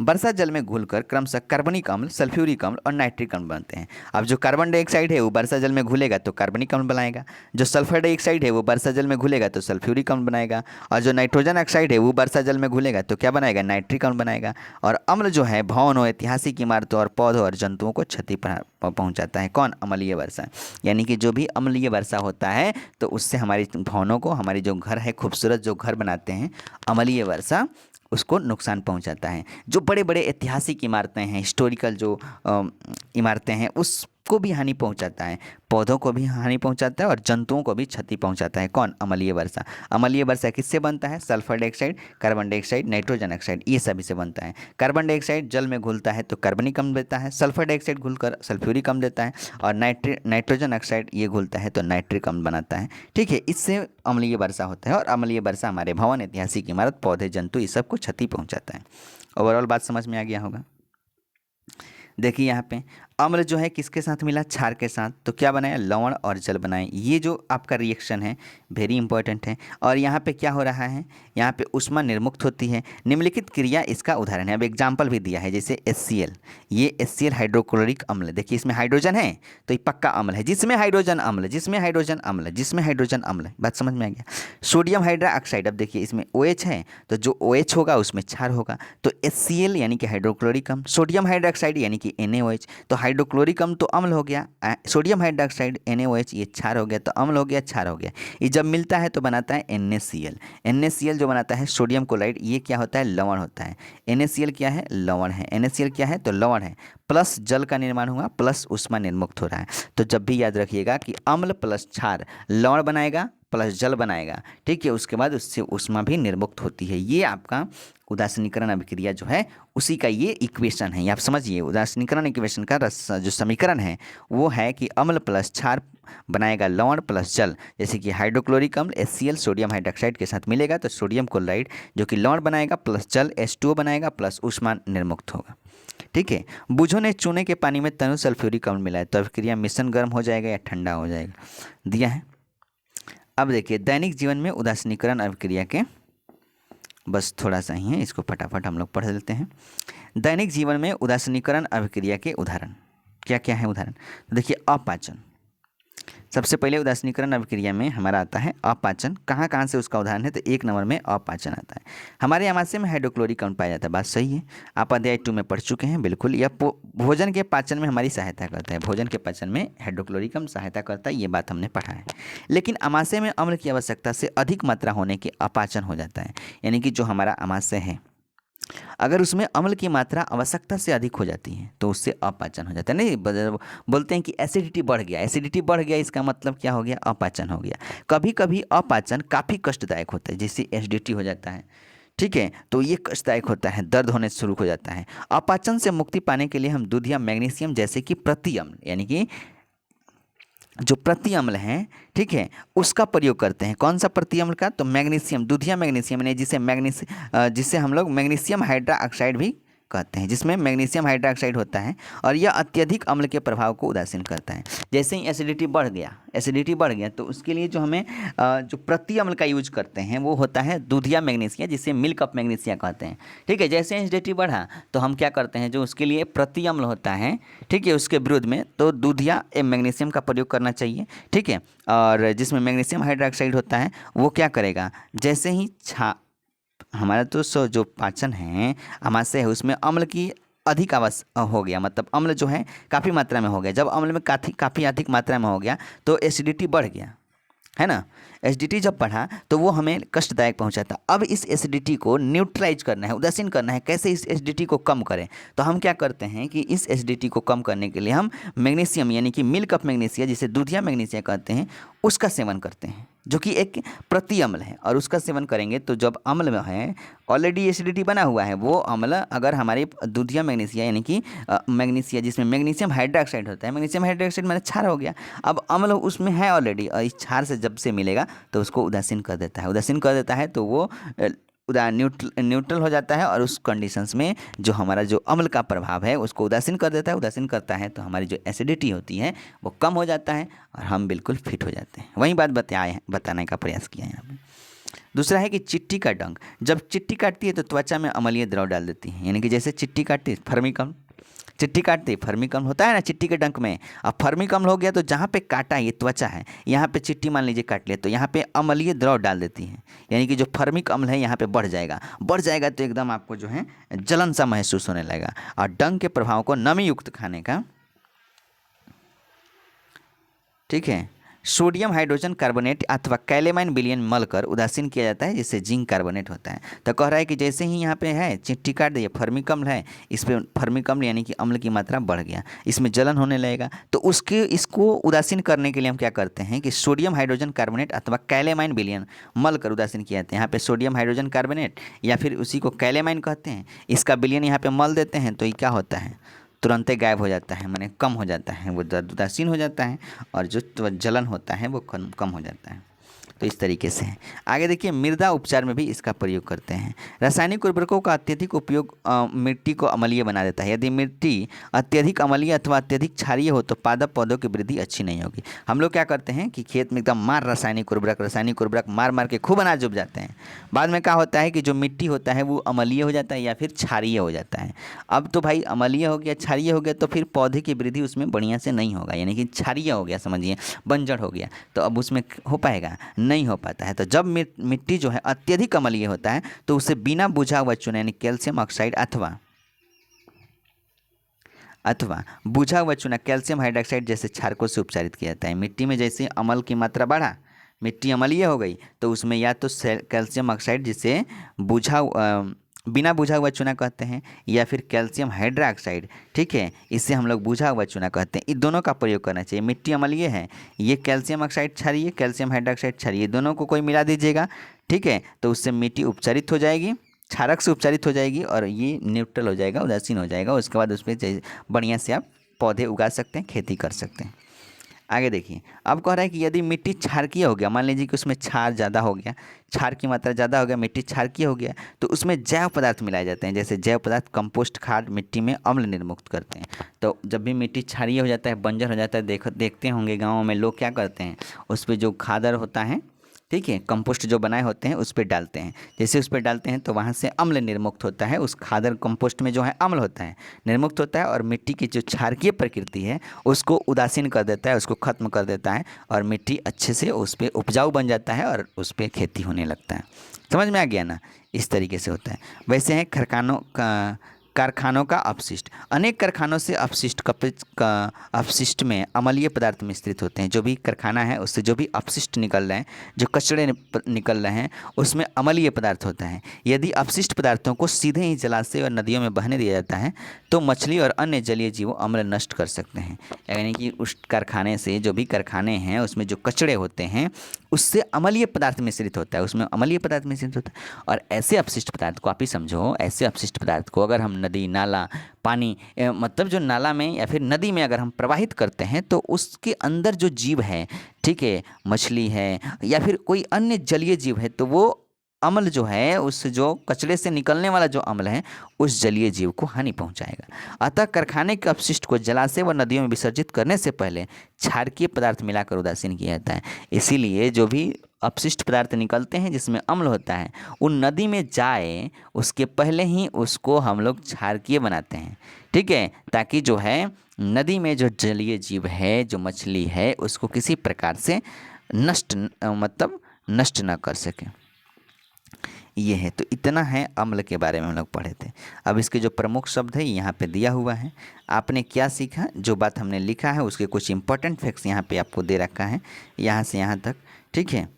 वर्षा जल में घुलकर क्रमशः कार्बनिक अम्ल, सल्फ्यूरिक अम्ल और नाइट्रिक अम्ल बनते हैं। अब जो कार्बन डाइऑक्साइड है वो वर्षा जल में घुलेगा तो कार्बनिक अम्ल बनाएगा, जो सल्फर डाइऑक्साइड है वो वर्षा जल में घुलेगा तो सल्फ्यूरिक अम्ल बनाएगा, और जो नाइट्रोजन ऑक्साइड है वो वर्षा जल में घुलेगा तो क्या बनाएगा? नाइट्रिक अम्ल बनाएगा। और अम्ल जो है भवनों, ऐतिहासिक इमारतों और पौधों और जंतुओं को क्षति पहुंचाता है। कौन? अम्लीय वर्षा। यानी कि जो भी अम्लीय वर्षा होता है तो उससे हमारी भवनों को, हमारी जो घर है, खूबसूरत जो घर बनाते हैं, अम्लीय वर्षा उसको नुकसान पहुंचाता है। जो बड़े बड़े ऐतिहासिक इमारतें हैं, हिस्टोरिकल जो इमारतें हैं, उसको भी हानि पहुंचाता है, पौधों को भी हानि पहुंचाता है और जंतुओं को भी क्षति पहुंचाता है। कौन? अम्लीय वर्षा। अम्लीय वर्षा किससे बनता है? Sulphur dioxide, carbon dioxide, nitrogen oxide, ये सभी से बनता है। कार्बन डाइऑक्साइड जल में घुलता है तो कार्बनिक अम्ल देता है, सल्फर डाइऑक्साइड घुलकर सल्फ्यूरिक अम्ल देता है, और नाइट्रोजन ऑक्साइड ये घुलता है तो नाइट्रिक अम्ल बनाता है, ठीक है। इससे अम्लीय वर्षा होता है। और अम्लीय वर्षा हमारे भवन, ऐतिहासिक इमारत, पौधे, जंतु, ये सब को क्षति पहुंचाता है। ओवरऑल बात समझ में आ गया होगा। देखिए यहाँ पे अम्ल जो है किसके साथ मिला? क्षार के साथ। तो क्या बनाया? लवण और जल बनाए। ये जो आपका रिएक्शन है वेरी इंपॉर्टेंट है। और यहाँ पे क्या हो रहा है? यहाँ पे ऊष्मा निर्मुक्त होती है। निम्नलिखित क्रिया इसका उदाहरण है। अब एग्जाम्पल भी दिया है, जैसे HCl, ये HCl हाइड्रोक्लोरिक अम्ल। देखिए इसमें हाइड्रोजन है तो ये पक्का अम्ल है। जिसमें हाइड्रोजन अम्ल, जिसमें हाइड्रोजन अम्ल, जिसमें हाइड्रोजन अम्ल, बात समझ में आ गया। सोडियम हाइड्रोक्साइड, अब देखिए इसमें OH है तो जो OH होगा उसमें क्षार होगा, तो HCl यानी कि हाइड्रोक्लोरिक अम्ल, सोडियम हाइड्रोक्साइड यानी कि NaOH, तो हाइड्रोक्लोरिक अम्ल तो अम्ल हो गया, सोडियम हाइड्रोक्साइड NaOH ये क्षार हो गया, तो अम्ल हो गया, क्षार हो गया। ये जब मिलता है तो बनाता है NaCl। NaCl जो बनाता है सोडियम क्लोराइड, ये क्या होता है? लवण होता है। NaCl क्या है? लवण है। NaCl क्या है? तो लवण है, प्लस जल का निर्माण हुआ, प्लस ऊष्मा निर्मुक्त हो रहा है। तो जब भी याद रखिएगा कि अम्ल प्लस क्षार लवण बनाएगा, प्लस जल बनाएगा, ठीक है, उसके बाद उससे ऊष्मा भी निर्मुक्त होती है। ये आपका उदासीनीकरण अभिक्रिया जो है उसी का ये इक्वेशन है। ये आप समझिए, उदासीनीकरण इक्वेशन का जो समीकरण है वो है कि अम्ल प्लस क्षार बनाएगा लवण प्लस जल। जैसे कि हाइड्रोक्लोरिक अम्ल HCl सोडियम हाइड्रोक्साइड के साथ मिलेगा तो सोडियम क्लोराइड जो कि लवण बनाएगा प्लस जल H2O बनाएगा प्लस ऊष्मा निर्मुक्त होगा, ठीक है। बूझों ने चूने के पानी में तनु सल्फ्यूरिक अम्ल मिलाया तो अभिक्रिया मिश्रण गर्म हो जाएगा या ठंडा हो जाएगा, दिया है। अब देखिए दैनिक जीवन में उदासीनीकरण अभिक्रिया के बस थोड़ा सा ही है, इसको फटाफट हम लोग पढ़ लेते हैं। दैनिक जीवन में उदासीनीकरण अभिक्रिया के उदाहरण क्या क्या है। उदाहरण देखिए, अपाचन सबसे पहले उदासीनीकरण अभिक्रिया में हमारा आता है अपाचन। कहाँ कहाँ से उसका उदाहरण है तो 1 नंबर में अपाचन आता है। हमारे आमाशय में हाइड्रोक्लोरिक अम्ल पाया जाता है, बात सही है, आप अध्याय 2 में पढ़ चुके हैं, बिल्कुल। यह भोजन के पाचन में हमारी सहायता करता है, भोजन के पाचन में हाइड्रोक्लोरिक अम्ल सहायता करता है, ये बात हमने पढ़ा है। लेकिन आमाशय में अम्ल की आवश्यकता से अधिक मात्रा होने के अपाचन हो जाता है, यानी कि जो हमारा आमाशय है अगर उसमें अम्ल की मात्रा आवश्यकता से अधिक हो जाती है तो उससे अपाचन हो जाता है। नहीं बोलते हैं कि एसिडिटी बढ़ गया, एसिडिटी बढ़ गया, इसका मतलब क्या हो गया, अपाचन हो गया। कभी कभी अपाचन काफ़ी कष्टदायक होता है, जैसे एसिडिटी हो जाता है, ठीक है, तो ये कष्टदायक होता है, दर्द होने शुरू हो जाता है। अपाचन से मुक्ति पाने के लिए हम दूध या मैग्नीशियम जैसे कि प्रति अम्ल, यानी कि जो प्रति अम्ल है, ठीक है, उसका प्रयोग करते हैं। कौन सा प्रति अम्ल का, तो मैग्नीशियम, दूधिया मैग्नीशियम, यानी जिसे हम लोग मैग्नीशियम हाइड्रोक्साइड भी कहते हैं, जिसमें मैग्नीशियम हाइड्रोक्साइड होता है और यह अत्यधिक अम्ल के प्रभाव को उदासीन करता है। जैसे ही एसिडिटी बढ़ गया तो उसके लिए जो हमें जो प्रति अम्ल का यूज करते हैं वो होता है दूधिया मैग्नीशिया, जिसे मिल्क ऑफ मैग्नीशिया कहते हैं, ठीक है। जैसे एसिडिटी बढ़ा तो हम क्या करते हैं, जो उसके लिए प्रति अम्ल होता है, ठीक है, उसके विरुद्ध में तो दूधिया मैग्नीशियम का प्रयोग करना चाहिए, ठीक है। और जिसमें मैग्नीशियम हाइड्रोक्साइड होता है वो क्या करेगा, जैसे ही हमारा तो जो पाचन है आमाशय है उसमें अम्ल की अधिक हो गया, मतलब अम्ल जो है काफ़ी मात्रा में हो गया। जब अम्ल में काफ़ी अधिक मात्रा में हो गया तो एसिडिटी बढ़ गया, है ना। एसिडिटी जब बढ़ा तो वो हमें कष्टदायक पहुंचाता। अब इस एसिडिटी को न्यूट्रलाइज करना है, उदासीन करना है। कैसे इस एसिडिटी को कम करें, तो हम क्या करते हैं कि इस एसिडिटी को कम करने के लिए हम मैग्नीशियम, यानी कि मिल्क ऑफ मैग्नीशिया, जिसे दूधिया मैग्नीशिया कहते हैं, उसका सेवन करते हैं, जो कि एक प्रति अम्ल है। और उसका सेवन करेंगे तो जब अम्ल में है ऑलरेडी एसिडिटी बना हुआ है, वो अम्ल अगर हमारे दूधिया मैग्नीशिया, यानी कि मैग्नीशिया जिसमें मैग्नीशियम हाइड्रोक्साइड होता है, मैग्नीशियम हाइड्रोक्साइड में क्षार हो गया, अब अम्ल उसमें है ऑलरेडी, और इस क्षार से जब से मिलेगा तो उसको उदासीन कर देता है, तो वो न्यूट्रल हो जाता है और उस कंडीशंस में जो हमारा जो अम्ल का प्रभाव है उसको उदासीन करता है, तो हमारी जो एसिडिटी होती है वो कम हो जाता है और हम बिल्कुल फिट हो जाते हैं। वही बात बताने का प्रयास किया है यहाँ पे। दूसरा है कि चिट्टी का डंक, जब चिट्टी काटती है तो त्वचा में अम्लीय द्रव डाल देती है, यानी कि जैसे चिट्टी काटती है, फर्मिकम, चिट्टी काटते ही फर्मिकम होता है ना चिट्टी के डंक में। अब फर्मिकम हो गया तो जहाँ पे काटा ये त्वचा है, यहाँ पे चिट्टी मान लीजिए काट लिया तो यहाँ पे अम्लीय द्रव डाल देती है, यानी कि जो फर्मिक अम्ल है यहाँ पे बढ़ जाएगा तो एकदम आपको जो है जलन सा महसूस होने लगेगा। और डंक के प्रभाव को नमी युक्त खाने का, ठीक है, सोडियम हाइड्रोजन कार्बोनेट अथवा कैलेमाइन विलयन मलकर उदासीन किया जाता है, जिससे जिंक कार्बोनेट होता है। तो कह रहा है कि जैसे ही यहाँ पे है चिट्ठी काट दिए, फर्मिक अम्ल है, इस पर फर्मिक अम्ल यानी कि अम्ल की मात्रा बढ़ गया, इसमें जलन होने लगेगा। तो इसको उदासीन करने के लिए हम क्या करते हैं कि सोडियम हाइड्रोजन कार्बोनेट अथवा कैलेमाइन विलयन मलकर उदासीन किया जाता है। यहाँ पे सोडियम हाइड्रोजन कार्बोनेट या फिर उसी को कैलेमाइन कहते हैं, इसका विलयन यहाँ पे मल देते हैं तो ये क्या होता है, तुरंत गायब हो जाता है, माने कम हो जाता है, वो दर्द उदासीन हो जाता है और जो जलन होता है वो कम हो जाता है। तो इस तरीके से है। आगे देखिए, मृदा उपचार में भी इसका प्रयोग करते हैं। रासायनिक उर्वरकों का अत्यधिक उपयोग मिट्टी को अम्लीय बना देता है। यदि मिट्टी अत्यधिक अम्लीय अथवा अत्यधिक क्षारीय हो तो पादप पौधों की वृद्धि अच्छी नहीं होगी। हम लोग क्या करते हैं कि खेत में एकदम रासायनिक उर्वरक मार के खूब अनाज उपजाते हैं। बाद में क्या होता है कि जो मिट्टी होता है वो अम्लीय हो जाता है या फिर क्षारीय हो जाता है। अब तो भाई अम्लीय हो गया, क्षारीय हो गया, तो फिर पौधे की वृद्धि उसमें बढ़िया से नहीं होगा, यानी कि क्षारीय हो गया, समझिए बंजर हो गया, तो अब उसमें हो पाएगा, नहीं हो पाता है। तो जब मिट्टी जो है अत्यधिक अम्लीय होता है तो उसे बिना बुझा हुआ चूना, यानी कैल्शियम ऑक्साइड अथवा बुझा हुआ चूना कैल्शियम हाइड्रोक्साइड जैसे क्षारकों से उपचारित किया जाता है। मिट्टी में जैसे अम्ल की मात्रा बढ़ा, मिट्टी अम्लीय हो गई, तो उसमें या तो कैल्शियम ऑक्साइड जिसे बुझा बिना बुझा हुआ चूना कहते हैं, या फिर कैल्शियम हाइड्रोक्साइड, ठीक है, इसे हम लोग बुझा हुआ चूना कहते हैं। इन दोनों का प्रयोग करना चाहिए। मिट्टी अम्लीय है, ये कैल्शियम ऑक्साइड क्षारीय, कैल्शियम हाइड्रोक्साइड क्षारीय, दोनों को कोई मिला दीजिएगा, ठीक है, तो उससे मिट्टी उपचारित हो जाएगी, क्षारक से उपचारित हो जाएगी और ये न्यूट्रल हो जाएगा, उदासीन हो जाएगा। उसके बाद उस पर बढ़िया से आप पौधे उगा सकते हैं, खेती कर सकते हैं। आगे देखिए, अब कह रहा है कि यदि मिट्टी क्षारकीय हो गया, मान लीजिए कि उसमें क्षार ज़्यादा हो गया, क्षार की मात्रा ज़्यादा हो गया, मिट्टी क्षारकीय हो गया, तो उसमें जैव पदार्थ मिलाए जाते हैं। जैसे जैव पदार्थ कंपोस्ट खाद मिट्टी में अम्ल निर्मुक्त करते हैं। तो जब भी मिट्टी क्षारीय हो जाता है, बंजर हो जाता है, देखते होंगे गाँव में लोग क्या करते हैं, उस पर जो खादर होता है, ठीक है, कंपोस्ट जो बनाए होते हैं उस पर डालते हैं। जैसे उस पर डालते हैं तो वहाँ से अम्ल निर्मुक्त होता है, उस खादर कंपोस्ट में जो है अम्ल होता है, निर्मुक्त होता है, और मिट्टी की जो क्षारकीय प्रकृति है उसको उदासीन कर देता है, उसको खत्म कर देता है, और मिट्टी अच्छे से उस पर उपजाऊ बन जाता है और उस पर खेती होने लगता है। समझ में आ गया ना? इस तरीके से होता है। वैसे है कारखानों का अपशिष्ट। अनेक कारखानों से अपशिष्ट में अम्लीय पदार्थ मिश्रित होते हैं। जो भी कारखाना है उससे जो भी अपशिष्ट निकल रहे हैं, जो कचरे निकल रहे हैं, उसमें अम्लीय पदार्थ होता है। यदि अपशिष्ट पदार्थों को सीधे ही जलाशय और नदियों में बहने दिया जाता है तो मछली और अन्य जलीय जीव अम्ल नष्ट कर सकते हैं। यानी कि उस कारखाने से, जो भी कारखाने हैं उसमें जो कचरे होते हैं उससे अम्लीय पदार्थ मिश्रित होता है, उसमें अम्लीय पदार्थ मिश्रित होता है। और ऐसे अपशिष्ट पदार्थ को आप ही समझो, ऐसे अपशिष्ट पदार्थ को अगर हम नदी, नाला, पानी, मतलब जो नाला में या फिर नदी में अगर हम प्रवाहित करते हैं तो उसके अंदर जो जीव है, ठीक है, मछली है या फिर कोई अन्य जलीय जीव है, तो वो अम्ल जो है, उस जो कचरे से निकलने वाला जो अम्ल है उस जलीय जीव को हानि पहुंचाएगा। अतः कारखाने के अपशिष्ट को जलाशय व नदियों में विसर्जित करने से पहले क्षारकीय पदार्थ मिलाकर उदासीन किया जाता है। इसीलिए जो भी अपशिष्ट पदार्थ निकलते हैं जिसमें अम्ल होता है, वो नदी में जाए उसके पहले ही उसको हम लोग क्षारकीय बनाते हैं, ठीक है, ताकि जो है नदी में जो जलीय जीव है, जो मछली है, उसको किसी प्रकार से नष्ट न कर सके। ये है, तो इतना है अम्ल के बारे में हम लोग पढ़े थे। अब इसके जो प्रमुख शब्द है यहाँ पे दिया हुआ है। आपने क्या सीखा, जो बात हमने लिखा है उसके कुछ इंपॉर्टेंट फैक्ट्स यहाँ पे आपको दे रखा है, यहाँ से यहाँ तक, ठीक है।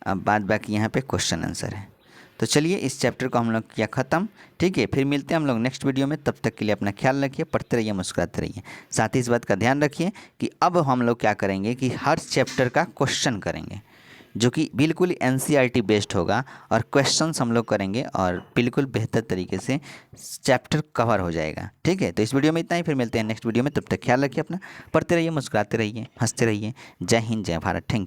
अब बाद बाकी यहाँ पे क्वेश्चन आंसर है। तो चलिए इस चैप्टर को हम लोग किया ख़त्म, ठीक है। फिर मिलते हैं हम लोग नेक्स्ट वीडियो में। तब तक के लिए अपना ख्याल रखिए, पढ़ते रहिए, मुस्कुराते रहिए। साथ ही इस बात का ध्यान रखिए कि अब हम लोग क्या करेंगे कि हर चैप्टर का क्वेश्चन करेंगे, जो कि बिल्कुल NCERT बेस्ड होगा, और क्वेश्चंस हम लोग करेंगे और बिल्कुल बेहतर तरीके से चैप्टर कवर हो जाएगा, ठीक है। तो इस वीडियो में इतना ही, फिर मिलते हैं नेक्स्ट वीडियो में। तब तक ख्याल रखिए अपना, पढ़ते रहिए, मुस्कुराते रहिए, हंसते रहिए। जय हिंद, जय भारत, थैंक यू।